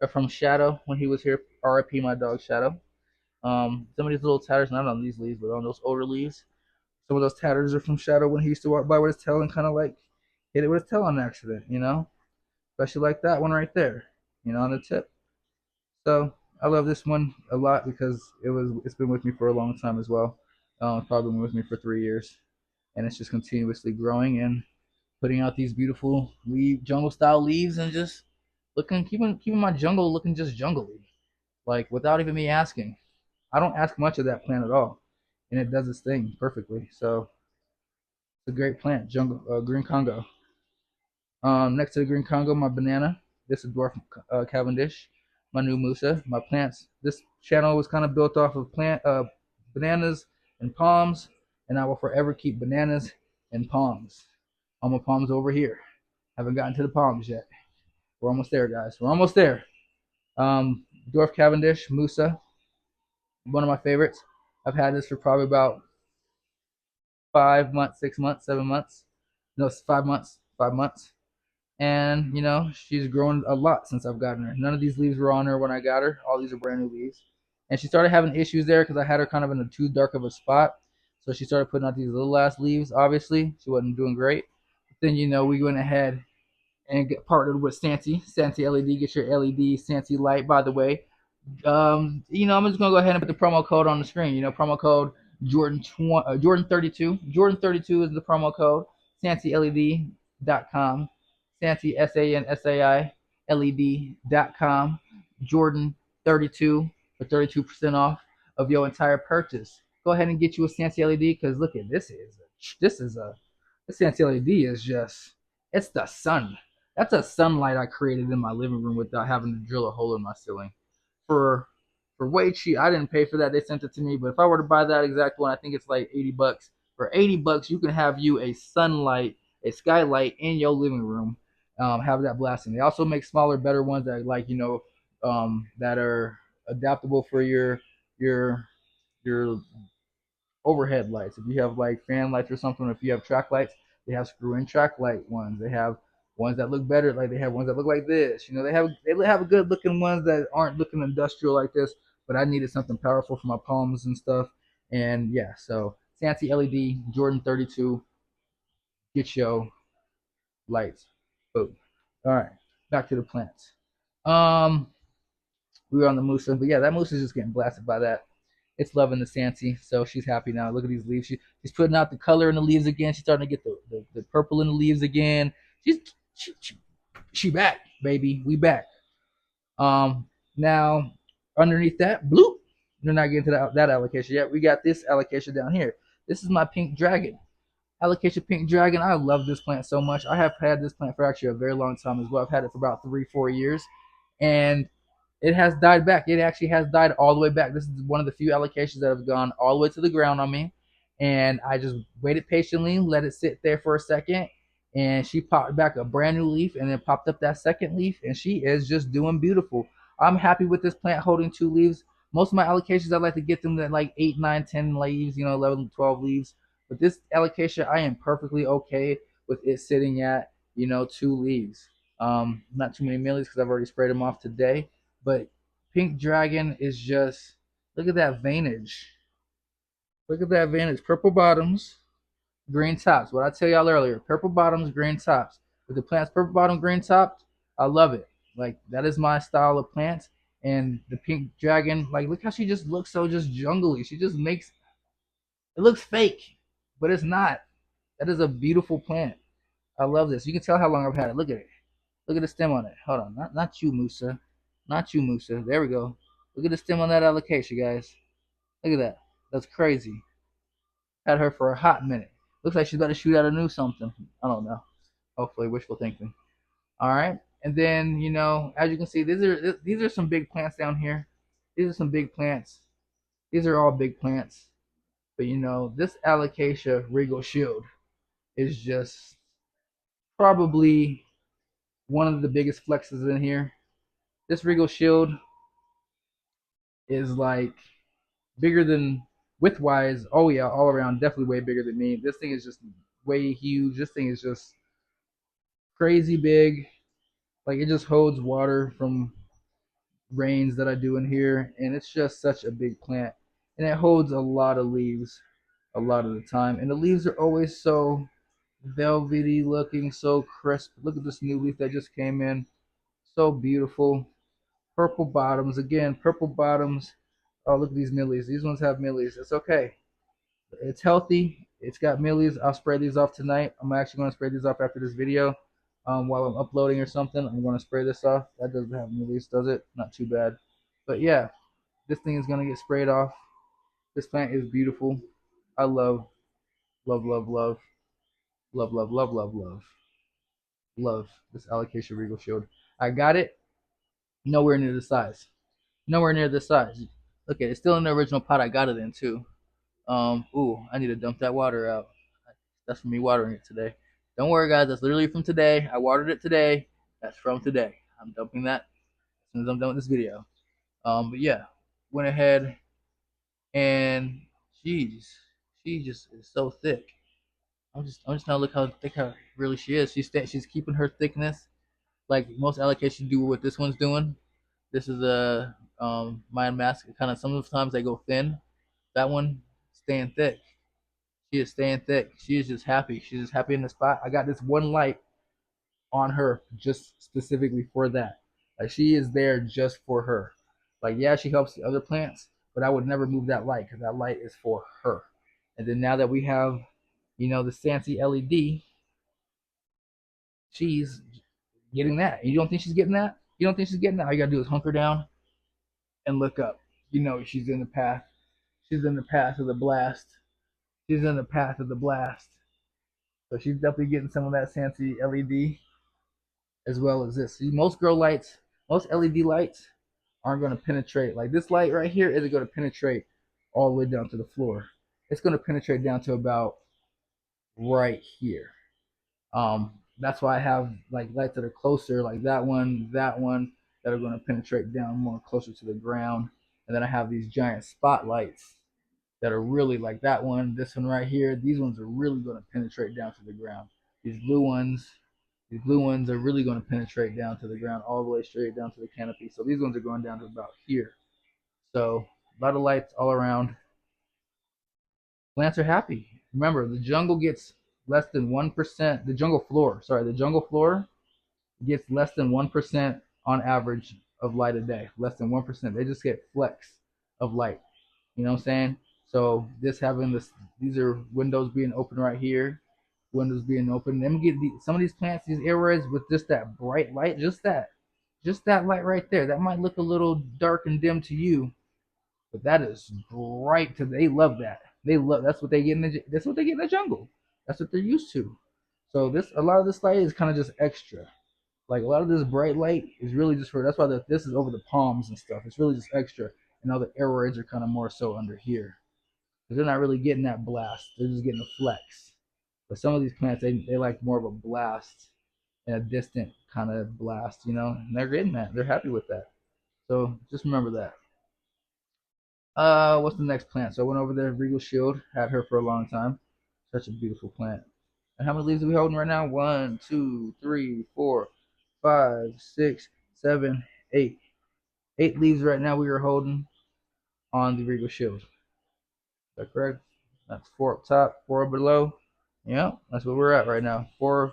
are from Shadow when he was here. R.I.P. my dog Shadow. Some of these little tatters, not on these leaves, but on those older leaves. Some of those tatters are from Shadow when he used to walk by with his tail and kind of like hit it with his tail on accident. Especially like that one right there, on the tip. So I love this one a lot because it's been with me for a long time as well. It's probably been with me for 3 years, and it's just continuously growing and putting out these beautiful jungle style leaves, and just keeping my jungle looking just jungly, like without even me asking. I don't ask much of that plant at all, and it does its thing perfectly. So it's a great plant, jungle green Congo. Next to the green Congo, my banana. This is dwarf Cavendish. My new Musa. My plants. This channel was kind of built off of bananas and palms, and I will forever keep bananas and palms. All my palms over here. Haven't gotten to the palms yet. We're almost there, guys. We're almost there. Dwarf Cavendish, Musa, one of my favorites. I've had this for probably about 5 months, 6 months, 7 months. No, it's 5 months. 5 months. And she's grown a lot since I've gotten her. None of these leaves were on her when I got her. All these are brand new leaves. And she started having issues there because I had her kind of in a too dark of a spot. So she started putting out these little ass leaves. Obviously, she wasn't doing great. But then we went ahead and partnered with Santi. Santi LED. Get your LED Santi light. By the way, I'm just gonna go ahead and put the promo code on the screen. Promo code Jordan 32. Jordan 32 is the promo code. SantiLED.com. Santi SANSAI LED.com. Jordan 32. for 32% off of your entire purchase. Go ahead and get you a Sansi LED because look at this Sansi LED is just it's the sun. That's a sunlight I created in my living room without having to drill a hole in my ceiling. For for way cheap. I didn't pay for that. They sent it to me. But if I were to buy that exact one, I think it's like 80 bucks. For 80 bucks, you can have you a sunlight, a skylight in your living room. Have that blasting. They also make smaller, better ones that that are adaptable for your your overhead lights. If you have like fan lights or something, if you have track lights, they have screw-in track light ones. They have ones that look better, like they have ones that look like this. They have a good looking ones that aren't looking industrial like this, but I needed something powerful for my palms and stuff. And yeah, so Sansi LED Jordan 32, get your lights. Boom. All right, back to the plants. Um, we were on the moose, but yeah, that moose is just getting blasted by that. It's loving the Sansi, so she's happy now. Look at these leaves. She's putting out the color in the leaves again. She's starting to get the purple in the leaves again. She's she back, baby. We back. Now underneath that, bloop. We're not getting to that allocation yet. We got this allocation down here. This is my pink dragon. Alocasia pink dragon. I love this plant so much. I have had this plant for actually a very long time as well. I've had it for about 3-4 years, and it has died back. It actually has died all the way back. This is one of the few allocations that have gone all the way to the ground on me, and I just waited patiently, let it sit there for a second, and she popped back a brand new leaf, and then popped up that second leaf, and she is just doing beautiful. I'm happy with this plant holding 2 leaves. Most of my allocations, I like to get them at like 8, 9, 10 leaves, 11, 12 leaves. But this allocation, I am perfectly okay with it sitting at 2 leaves. Not too many millies because I've already sprayed them off today. But Pink Dragon is just look at that veinage. Look at that veinage. Purple bottoms, green tops. What I tell y'all earlier, purple bottoms, green tops. With the plants purple bottom, green tops, I love it. Like that is my style of plants. And the Pink Dragon, like look how she just looks so just jungly. She just makes it looks fake, but it's not. That is a beautiful plant. I love this. You can tell how long I've had it. Look at it. Look at the stem on it. Hold on. Not you, Musa. Not you, Musa. There we go. Look at the stem on that allocation, guys. Look at that. That's crazy. Had her for a hot minute. Looks like she's about to shoot out a new something. I don't know. Hopefully, wishful thinking. All right. And then, as you can see, these are some big plants down here. These are some big plants. These are all big plants. But this Alocasia Regal Shield is just probably one of the biggest flexes in here. This Regal Shield is like bigger than width wise. Oh yeah, all around, definitely way bigger than me. This thing is just way huge. This thing is just crazy big. Like it just holds water from rains that I do in here, and it's just such a big plant. And it holds a lot of leaves a lot of the time. And the leaves are always so velvety looking, so crisp. Look at this new leaf that just came in. So beautiful. Purple bottoms. Again, purple bottoms. Oh, look at these millies. These ones have millies. It's okay. It's healthy. It's got millies. I'll spray these off tonight. I'm actually going to spray these off after this video. While I'm uploading or something, I'm going to spray this off. That doesn't have millies, does it? Not too bad. But yeah, this thing is going to get sprayed off. This plant is beautiful. I love, love, love, love, love, love, love, love, love, love this Alocasia Regal Shield. I got it. Nowhere near the size. Nowhere near this size. Look at it. It's still in the original pot I got it in too. Ooh, I need to dump that water out. That's from me watering it today. Don't worry, guys. That's literally from today. I watered it today. That's from today. I'm dumping that as soon as I'm done with this video. But yeah, went ahead and jeez, she just is so thick. I'm just now look how thick how really she is. She's keeping her thickness like most allocations do. What this one's doing. This is a Mayan mask. Kind of sometimes they go thin. That one staying thick. She is staying thick. She is just happy. She's just happy in the spot. I got this one light on her just specifically for that. Like she is there just for her. Like yeah, she helps the other plants, but I would never move that light because that light is for her. And then now that we have, the Sansi LED, she's getting that. You don't think she's getting that? You don't think she's getting that? All you gotta do is hunker down and look up. you know she's in the path. She's in the path of the blast. She's in the path of the blast. So she's definitely getting some of that fancy LED as well as this. See, most grow lights, most LED lights aren't going to penetrate. Like this light right here isn't going to penetrate all the way down to the floor. It's going to penetrate down to about right here. That's why I have like lights that are closer, like that one, that are going to penetrate down more closer to the ground. And then I have these giant spotlights that are really like that one, this one right here. These ones are really going to penetrate down to the ground. These blue ones, these blue ones are really going to penetrate down to the ground, all the way straight down to the canopy. So these ones are going down to about here. So a lot of lights all around. Plants are happy. Remember, the jungle gets less than 1%. The jungle floor, sorry, the jungle floor gets less than 1% on average of light a day. Less than 1%. They just get flecks of light. You know what I'm saying? So this having this, these are windows being open right here, windows being open. Let me get some of these plants, these areas with just that bright light, just that light right there. That might look a little dark and dim to you, but that is bright to. They love that. They love that's what they get in the that's what they get in the jungle. That's what they're used to. So this a lot of this light is kind of just extra. Like a lot of this bright light is really just for. That's why this is over the palms and stuff. It's really just extra, and all the areas are kind of more so under here because they're not really getting that blast. They're just getting a flex. But some of these plants, they like more of a blast and a distant kind of blast, you know. And they're getting that. They're happy with that. So just remember that. What's the next plant? So I went over there, Regal Shield, had her for a long time. Such a beautiful plant. And how many leaves are we holding right now? One, two, three, four, five, six, seven, eight. 8 leaves right now we are holding on the Regal Shield. Is that correct? That's 4 up top, 4 below. Yeah, that's where we're at right now. 4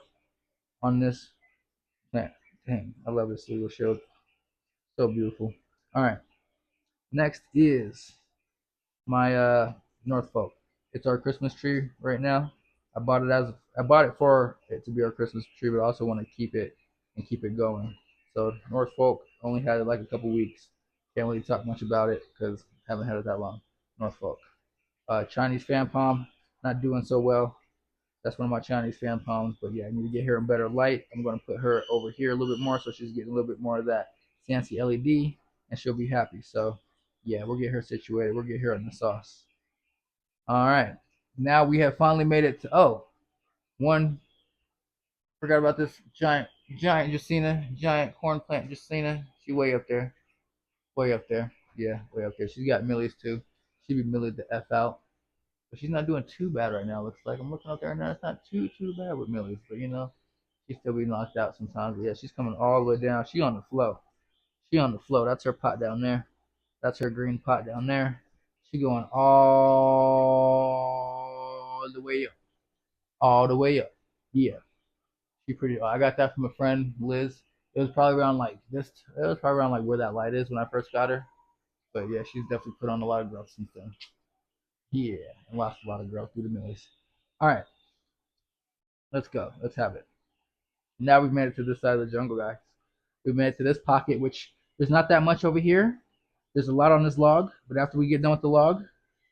on this plant. Dang, I love this Regal Shield. So beautiful. All right. Next is my Norfolk. It's our Christmas tree right now. I bought it for it to be our Christmas tree, but I also want to keep it and keep it going. So Norfolk only had it like a couple weeks. Can't really talk much about it because I haven't had it that long. Norfolk. Chinese fan palm, not doing so well. That's one of my Chinese fan palms, but yeah, I need to get her in better light. I'm gonna put her over here a little bit more so she's getting a little bit more of that fancy LED, and she'll be happy. So yeah, we'll get her situated. We'll get her in the sauce. All right. Now we have finally made it to one. Forgot about this giant Justina, giant corn plant Justina. She way up there, way up there. Yeah, way up there. She's got millies too. She be millied the f out, but she's not doing too bad right now. Looks like I'm looking up there now. It's not too bad with millies, but you know she still be knocked out sometimes. But yeah, she's coming all the way down. She on the flow. She on the flow. That's her pot down there. That's her green pot down there. She going all the way up, all the way up. Yeah, she pretty. I got that from a friend, Liz. It was probably around like this. It was probably around like where that light is when I first got her. But yeah, she's definitely put on a lot of growth since then. Yeah, and lost a lot of growth through the millies. All right, let's go. Let's have it. Now we've made it to this side of the jungle, guys. We've made it to this pocket, which there's not that much over here. There's a lot on this log, but after we get done with the log,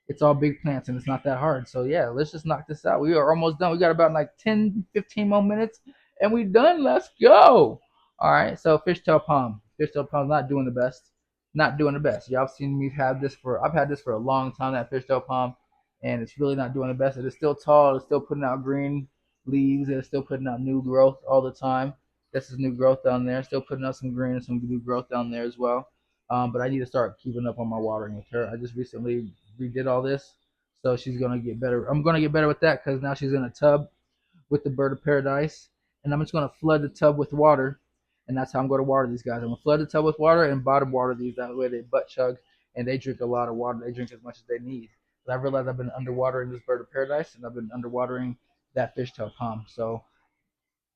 it's all big plants and it's not that hard. So yeah, let's just knock this out. We are almost done. We got about like 10, 15 more minutes and we done. Let's go. All right. So fishtail palm. Fishtail palm's not doing the best. Not doing the best. Y'all have seen me have this for I've had this for a long time, that fishtail palm, and it's really not doing the best. It is still tall, it's still putting out green leaves, it's still putting out new growth all the time. This is new growth down there. Still putting out some green and some new growth down there as well. But I need to start keeping up on my watering with her. I just recently redid all this, so she's gonna get better. I'm gonna get better with that because now she's in a tub with the bird of paradise, and I'm just gonna flood the tub with water, and that's how I'm gonna water these guys. I'm gonna flood the tub with water and bottom water these. That way they butt chug and they drink a lot of water. They drink as much as they need. But I realized I've been underwatering this bird of paradise, and I've been underwatering that fishtail palm. So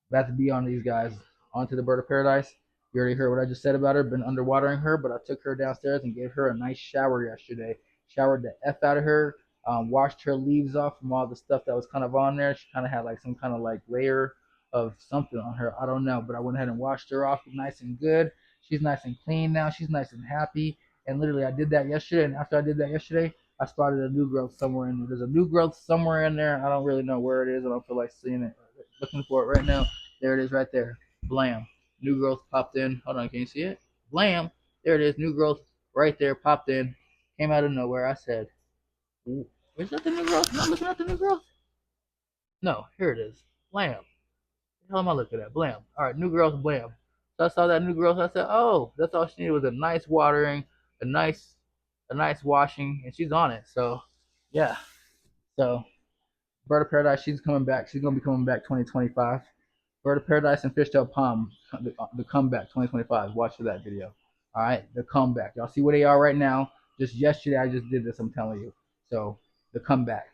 about to be on these guys onto the bird of paradise. You already heard what I just said about her. Been underwatering her, but I took her downstairs and gave her a nice shower yesterday. Showered the f out of her. Washed her leaves off from all the stuff that was kind of on there. She kind of had like some kind of like layer of something on her. I don't know, but I went ahead and washed her off nice and good. She's nice and clean now. She's nice and happy. And literally, I did that yesterday. And after I did that yesterday, I spotted a new growth somewhere in there. There's a new growth somewhere in there. I don't really know where it is. I don't feel like seeing it. Looking for it right now. There it is right there. Blam. New growth popped in. Hold on, can you see it? Blam. There it is. New growth right there popped in. Came out of nowhere. I said, is that the new growth? Am I looking at the new growth? No, here it is. Blam. The hell am I looking at? Blam. All right, new growth, blam. So I saw that new growth. I said, oh, that's all she needed was a nice watering, a nice, a nice washing, and she's on it. So, yeah. So, Bird of Paradise, she's coming back. She's gonna be coming back 2025. Bird of Paradise and Fishtail Palm, the comeback 2025. Watch for that video. All right, the comeback. Y'all see where they are right now. Just yesterday, I just did this. I'm telling you. So the comeback.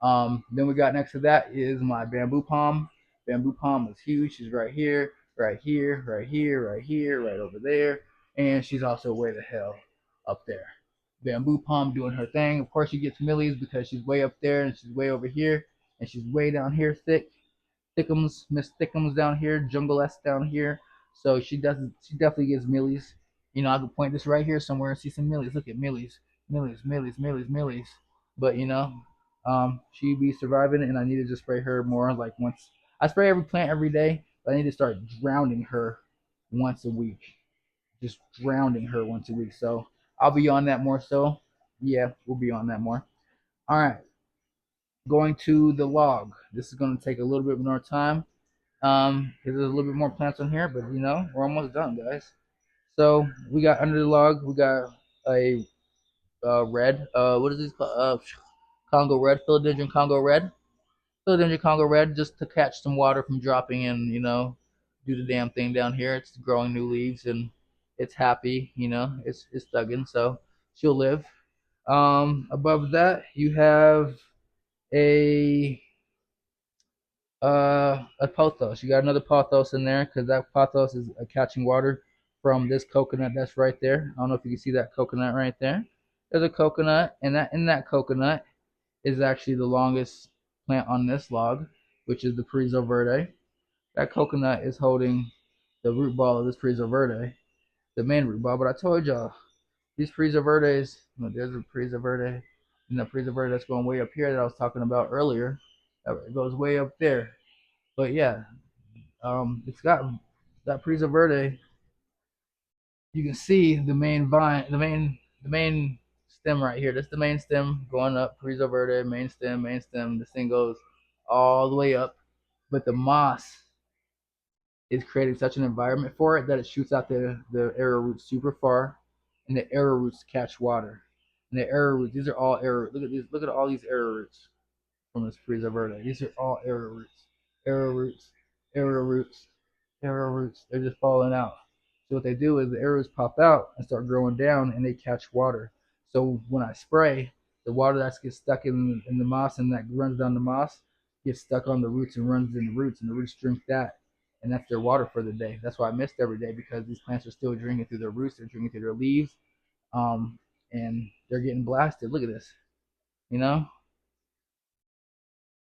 Then we got next to that is my bamboo palm. Bamboo palm is huge. She's right here, right here, right here, right here, right over there, and she's also way the hell up there. Bamboo palm doing her thing. Of course, she gets millies because she's way up there and she's way over here, and she's way down here thick. Thickums, Miss Thickums down here, Jungle S down here. So she definitely gets millies. You know, I could point this right here somewhere and see some millies. Look at millies, millies, millies, millies, millies. But you know, she be surviving, and I need to just spray her more. Like once I spray every plant every day, but I need to start drowning her once a week. Just drowning her once a week. So I'll be on that more. So yeah, we'll be on that more. All right, going to the log. This is going to take a little bit more time. There's a little bit more plants on here, but you know, we're almost done, guys. So we got under the log, we got a red. What is this called? Congo red, philodendron Congo red. Philodendron Congo red, just to catch some water from dropping and you know, do the damn thing down here. It's growing new leaves and it's happy. You know, it's thugging, so she'll live. Above that, you have a a pothos. You got another pothos in there because that pothos is catching water from this coconut that's right there. I don't know if you can see that coconut right there. There's a coconut, and that in that coconut is actually the longest plant on this log, which is the Paraiso Verde. That coconut is holding the root ball of this Paraiso Verde, the main root ball. But I told y'all, these Paraiso Verdes, there's a Paraiso Verde, and the Paraiso Verde that's going way up here that I was talking about earlier. It goes way up there. But yeah, it's got that Prisa Verde. You can see the main vine, the main stem right here. That's the main stem going up. Prisa Verde, main stem, main stem. This thing goes all the way up, but the moss is creating such an environment for it that it shoots out the arrow roots super far, and the arrow roots catch water. And the arrow roots, these are all arrow. Look at these. Look at all these arrow roots from this Prisa Verde. These are all arrow roots, arrow roots, arrow roots, arrow roots. They're just falling out. So what they do is the arrows pop out and start growing down, and they catch water. So when I spray, the water that gets stuck in the moss and that runs down the moss gets stuck on the roots and runs in the roots, and the roots drink that, and that's their water for the day. That's why I mist every day because these plants are still drinking through their roots, they're drinking through their leaves, um, and they're getting blasted. Look at this, you know,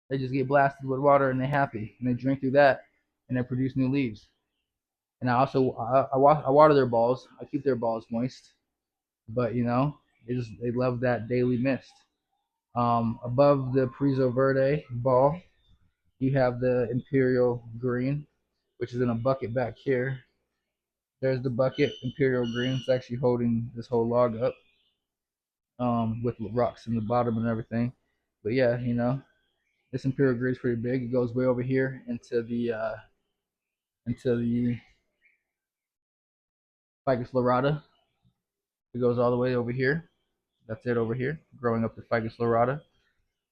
they just get blasted with water and they're happy and they drink through that and they produce new leaves. And I water their balls. I keep their balls moist, but you know they love that daily mist. Above the Priso Verde ball, you have the Imperial Green, which is in a bucket back here. There's the bucket, Imperial Green. It's actually holding this whole log up, with rocks in the bottom and everything. But yeah, you know, this Imperial Green is pretty big. It goes way over here into the Ficus lorata. It goes all the way over here. That's it over here, growing up the Ficus lorata.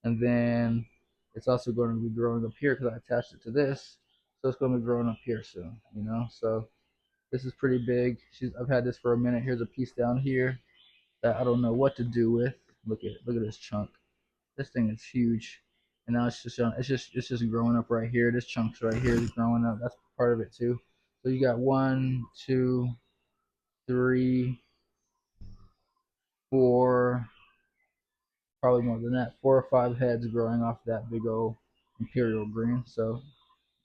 And then it's also going to be growing up here because I attached it to this. So it's going to be growing up here soon, you know. So this is pretty big. I've had this for a minute. Here's a piece down here that I don't know what to do with. Look at this chunk. This thing is huge. And now it's just growing up right here. This chunk's right here is growing up. That's part of it too. So you got 1, 2, 3, 4, probably more than that, 4 or 5 heads growing off that big old Imperial Green. So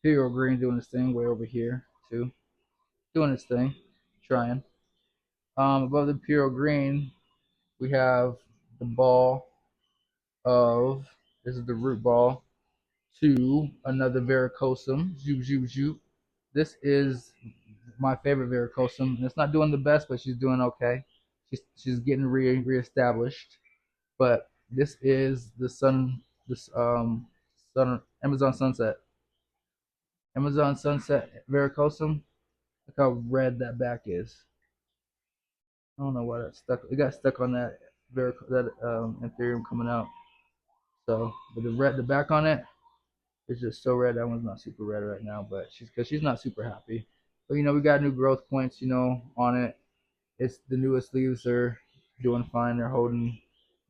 Imperial Green doing its thing way over here too, doing its thing, trying. Above the imperial green, we have the ball of, this is the root ball, to another varicosum. Zoop, zoop, zoop. This is my favorite varicosum. It's not doing the best, but she's doing okay. She's getting reestablished. But this is the sun Amazon sunset. Amazon sunset varicosum. Look how red that back is. I don't know why that stuck. It got stuck on that Ethereum coming out. So, but the back on it is just so red. That one's not super red right now, but she's not super happy. But we got new growth points, on it. It's the newest leaves are doing fine. They're holding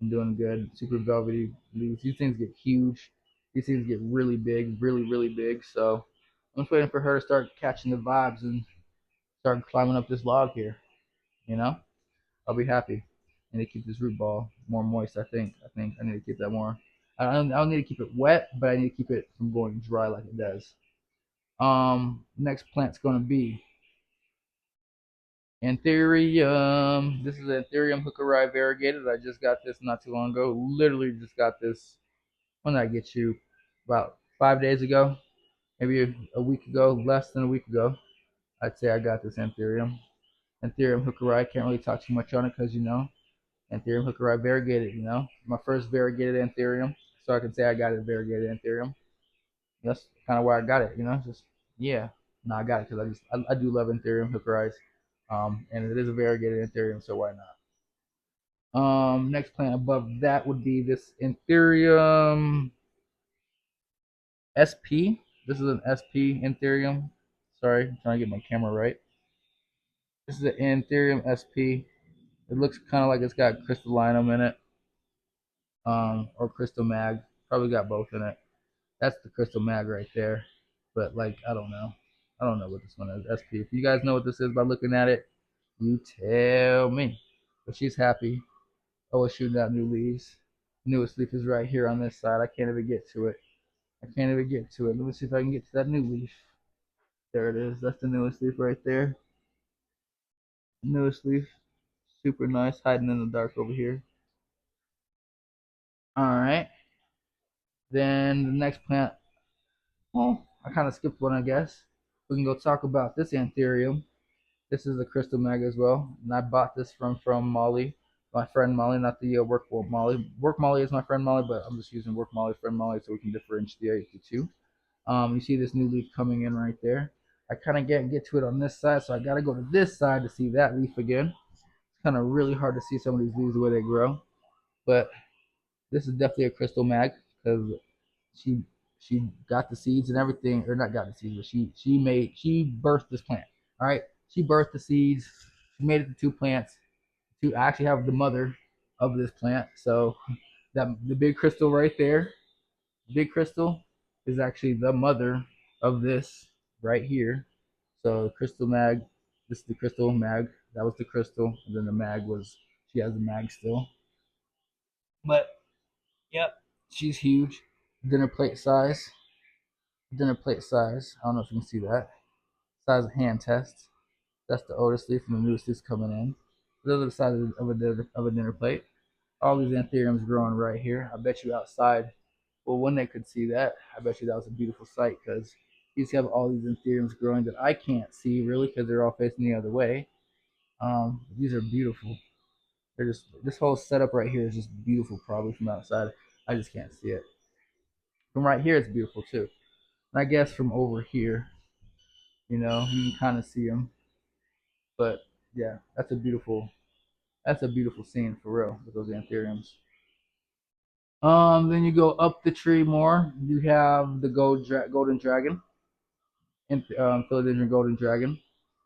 and doing good. Super velvety leaves. These things get huge. These things get really big, really, really big. So I'm just waiting for her to start catching the vibes and start climbing up this log here. You know, I'll be happy. I need to keep this root ball more moist. I think I need to keep that more. I don't need to keep it wet, but I need to keep it from going dry like it does. Next plant's gonna be Anthurium. This is Anthurium hookeri variegated. I just got this not too long ago. Literally just got this. When did I get you? About 5 days ago, maybe a week ago, less than a week ago. I'd say I got this Anthurium. Anthurium hookeri. Can't really talk too much on it because Anthurium hookeri variegated. My first variegated Anthurium, so I can say I got it variegated Anthurium. That's kind of why I got it. Just yeah. No, I got it because I do love Anthurium hookeris. And it is a variegated Anthurium, so why not? Next plant above that would be this Anthurium SP. This is an SP Anthurium. Sorry, I'm trying to get my camera right. This is an Anthurium SP. It looks kind of like it's got crystallinum in it, or crystal mag. Probably got both in it. That's the crystal mag right there. But like, I don't know. I don't know what this one is. SP. If you guys know what this is by looking at it, you tell me. But she's happy. Oh, it's shooting out new leaves. Newest leaf is right here on this side. I can't even get to it. I can't even get to it. Let me see if I can get to that new leaf. There it is. That's the newest leaf right there. Newest leaf. Super nice. Hiding in the dark over here. Alright. Then the next plant. Well, I kind of skipped one, I guess. We can go talk about this Anthurium. This is a crystal mag as well. And I bought this from Molly. My friend Molly, not the work Molly. Work Molly is my friend Molly, but I'm just using work Molly, friend Molly, so we can differentiate the two. You see this new leaf coming in right there. I kind of get to it on this side, so I got to go to this side to see that leaf again. It's kind of really hard to see some of these leaves the way they grow, but this is definitely a crystal mag because she she got the seeds and everything, or not got the seeds, but she birthed this plant. All right, she birthed the seeds. She made it to two plants. I actually have the mother of this plant, so that the big crystal right there, big crystal, is actually the mother of this right here. So crystal mag, this is the crystal mag. That was the crystal, and then the mag was, she has the mag still. But yep, she's huge. Dinner plate size. Dinner plate size. I don't know if you can see that. Size of hand test. That's the oldest leaf and the newest leaf coming in. Those are the size of a dinner plate. All these anthuriums growing right here. I bet you outside, well, when they could see that, I bet you that was a beautiful sight because you have all these anthuriums growing that I can't see really because they're all facing the other way. These are beautiful. They're just, this whole setup right here is just beautiful. Probably from outside, I just can't see it. From right here, it's beautiful too. And I guess from over here, you can kind of see them. But yeah, that's a beautiful scene for real with those anthuriums. Then you go up the tree more. You have the golden dragon, and philodendron golden dragon,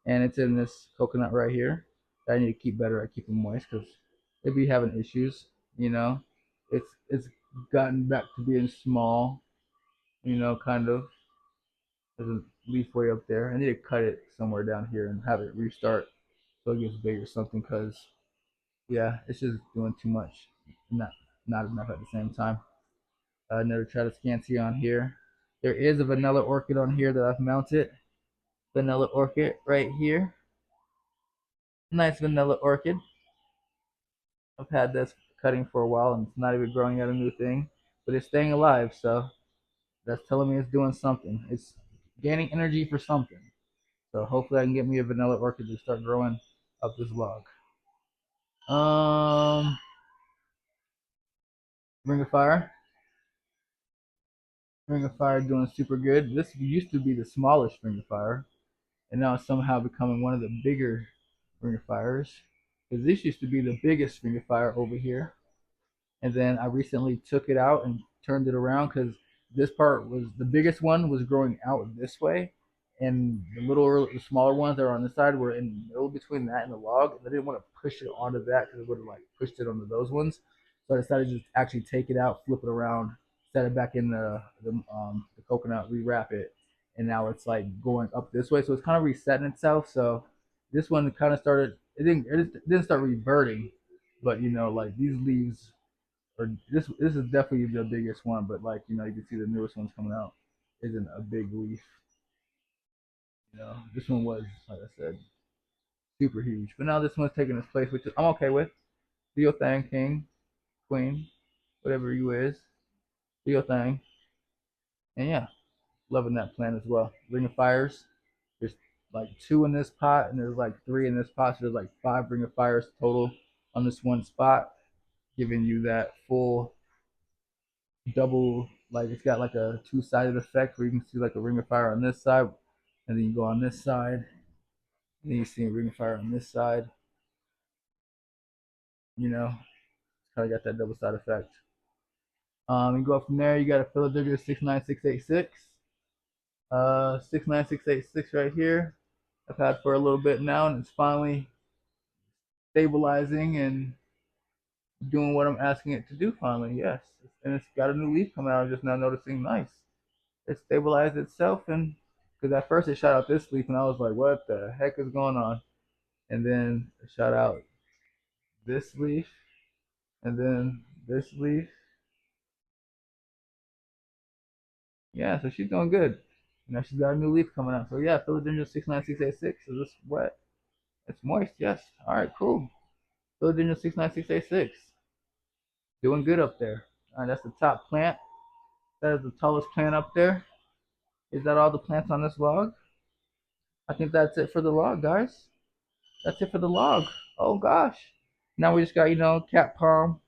and it's in this coconut right here. I need to keep better at keeping moist because they be having issues. You know, it's gotten back to being small. Kind of. There's a leaf way up there. I need to cut it somewhere down here and have it restart so it gets big or something. Cause yeah, it's just doing too much. Not not enough at the same time. Another Tradescantia on here. There is a vanilla orchid on here that I've mounted. Vanilla orchid right here. Nice vanilla orchid. I've had this cutting for a while and it's not even growing out a new thing, but it's staying alive. So that's telling me it's doing something. It's gaining energy for something. So hopefully I can get me a vanilla orchid to start growing up this log. Um, Ring of Fire. Ring of Fire doing super good. This used to be the smallest Ring of Fire, and now it's somehow becoming one of the bigger Ring of Fires. Because this used to be the biggest Ring of Fire over here, and then I recently took it out and turned it around because this part was the biggest one was growing out this way, and the smaller ones that are on this side were in the middle between that and the log. And I didn't want to push it onto that because it would have like pushed it onto those ones. So I decided to just actually take it out, flip it around, set it back in the coconut, rewrap it, and now it's like going up this way. So it's kind of resetting itself. So this one kind of started. It didn't start reverting, but like these leaves or this is definitely the biggest one, but like you can see the newest ones coming out isn't a big leaf. This one was, like I said, super huge, but now this one's taking its place, which I'm okay with. Do your thing, king, queen, whatever you is. Do your thing, and yeah, loving that plant as well. Ring of Fires. There's like two in this pot, and there's like three in this pot, so there's like five Ring of Fires total on this one spot, giving you that full double, like it's got like a two-sided effect where you can see like a ring of fire on this side, and then you go on this side, and then you see a ring of fire on this side. It's kind of got that double side effect. You go up from there, you got a Philadelphia 69686. 69686 right here. I've had for a little bit now, and it's finally stabilizing and doing what I'm asking it to do finally. Yes, and it's got a new leaf coming out. I'm just now noticing. Nice. It stabilized itself, and because at first it shot out this leaf and I was like, what the heck is going on? And then it shot out this leaf, and then this leaf. Yeah, so she's doing good. Now she's got a new leaf coming out. So yeah, Philodendron 69686. Is this wet? It's moist, yes. All right, cool. Philodendron 69686. Doing good up there. All right, that's the top plant. That is the tallest plant up there. Is that all the plants on this log? I think that's it for the log, guys. That's it for the log. Oh gosh. Now we just got, cat palm.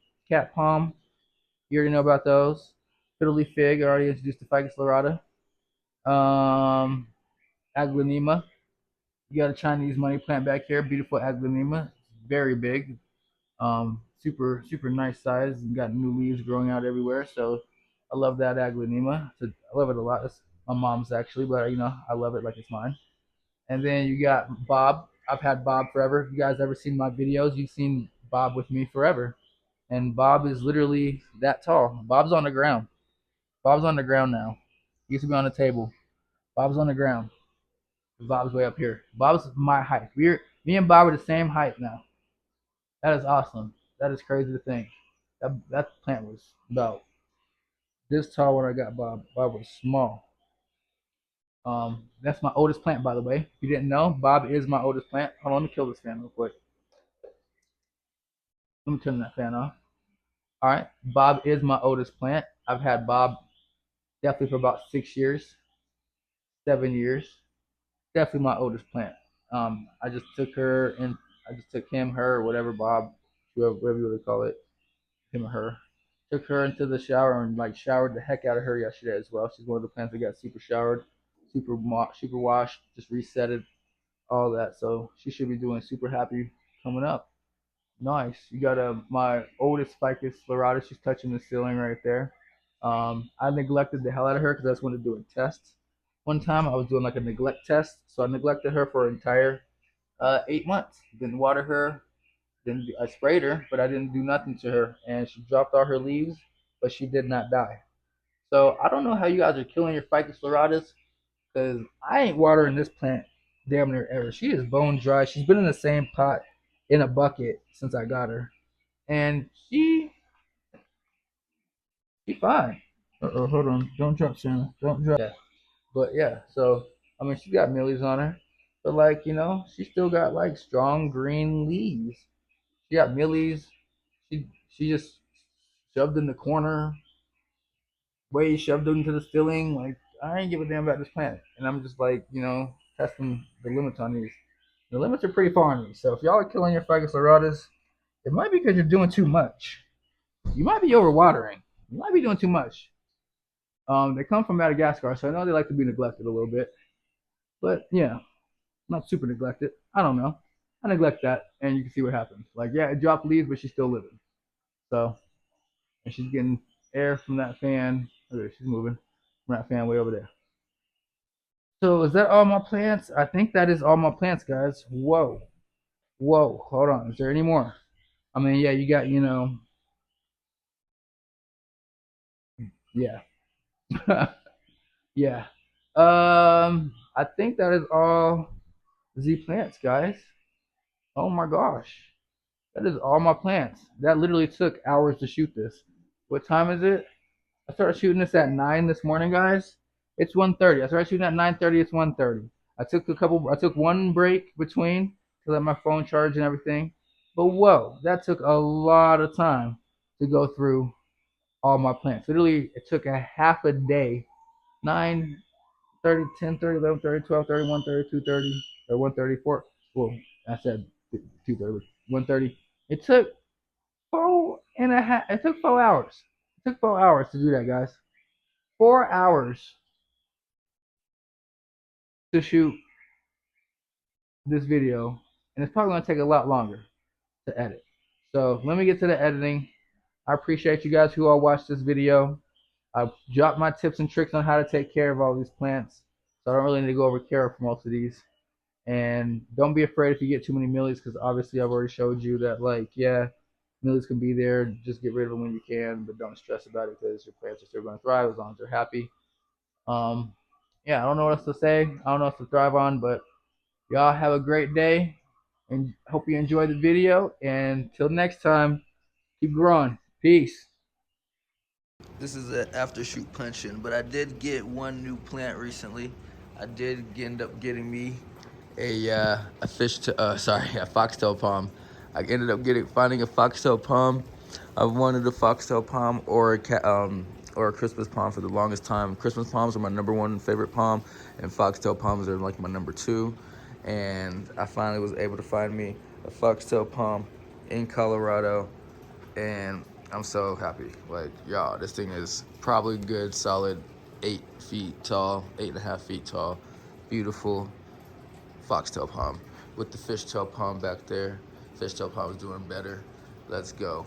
You already know about those. Fiddle leaf fig. I already introduced the Ficus lyrata. Um, Aglaonema. You got a Chinese money plant back here. Beautiful Aglaonema. Very big. Super super nice size. And got new leaves growing out everywhere. So I love that Aglaonema. I love it a lot. It's my mom's actually, but I love it like it's mine. And then you got Bob. I've had Bob forever. If you guys ever seen my videos, you've seen Bob with me forever. And Bob is literally that tall. Bob's on the ground. Bob's on the ground now. He used to be on the table. Bob's on the ground. Bob's way up here. Bob's my height. Me and Bob are the same height now. That is awesome. That is crazy to think. That plant was about this tall when I got Bob. Bob was small. That's my oldest plant, by the way. If you didn't know, Bob is my oldest plant. Hold on, let me kill this fan real quick. Let me turn that fan off. All right, Bob is my oldest plant. I've had Bob definitely for about 6 years, 7 years. Definitely my oldest plant. I just took her and I just took him, her, whatever, Bob, whoever you would call it, him or her. Took her into the shower and like showered the heck out of her yesterday as well. She's one of the plants that got super showered, super washed, just resetted, all that. So she should be doing super happy coming up. Nice. You got my oldest Ficus lyrata. She's touching the ceiling right there. I neglected the hell out of her because I just wanted to do a test. One time I was doing like a neglect test, so I neglected her for an entire 8 months. Didn't water her. I sprayed her, but I didn't do nothing to her, and she dropped all her leaves, but she did not die. So I don't know how you guys are killing your Ficus lyrata's because I ain't watering this plant damn near ever. She is bone dry. She's been in the same pot in a bucket since I got her, and she fine. Oh, hold on, don't drop, Santa. Don't drop. Yeah, but yeah. So I mean, she got millies on her. But like, you know, she still got like strong green leaves. She got millies. She just shoved in the corner, way shoved into the ceiling. Like I ain't give a damn about this plant. And I'm just like, you know, testing the limits on these. The limits are pretty far on these. So if y'all are killing your Ficus liratus, it might be because you're doing too much. You might be overwatering. You might be doing too much. They come from Madagascar, so I know they like to be neglected a little bit. But yeah, not super neglected. I don't know. I neglect that, and you can see what happens. Like, yeah, it dropped leaves, but she's still living. So, and she's getting air from that fan. Okay, she's moving from that fan way over there. So, is that all my plants? I think that is all my plants, guys. Whoa, whoa. Hold on. Is there any more? I mean, yeah, you got, yeah, yeah. I think that is all Z plants, guys. Oh my gosh. That is all my plants. That literally took hours to shoot this. What time is it? I started shooting this at 9 this morning, guys. It's 1:30. I started shooting at 9:30. It's 1:30. I took one break between to let my phone charge and everything. But whoa, that took a lot of time to go through all my plants. Literally, it took a half a day. 9:30, 10:30, 11:30, 12:30, 1:30, 2:30, or 1:34. Well, I said 2:30, 1:30. It took 4.5. It took 4 hours. It took 4 hours to do that, guys. 4 hours to shoot this video, and it's probably gonna take a lot longer to edit. So let me get to the editing. I appreciate you guys who all watched this video. I've dropped my tips and tricks on how to take care of all these plants, so I don't really need to go over care for most of these. And don't be afraid if you get too many millies, because obviously I've already showed you that, like, yeah, millies can be there. Just get rid of them when you can, but don't stress about it because your plants are still going to thrive as long as they're happy. Um, yeah, I don't know what else to say. I don't know what else to thrive on, but y'all have a great day and hope you enjoyed the video. And till next time, keep growing. Peace. This is an after shoot punch-in, but I did get one new plant recently. I did end up getting me a foxtail palm. I ended up finding a foxtail palm. I've wanted a foxtail palm or a Christmas palm for the longest time. Christmas palms are my #1 favorite palm, and foxtail palms are like my #2. And I finally was able to find me a foxtail palm in Colorado, and I'm so happy. Like, y'all, this thing is probably good, solid 8 feet tall, 8.5 feet tall. Beautiful foxtail palm with the fishtail palm back there. Fishtail palm is doing better. Let's go.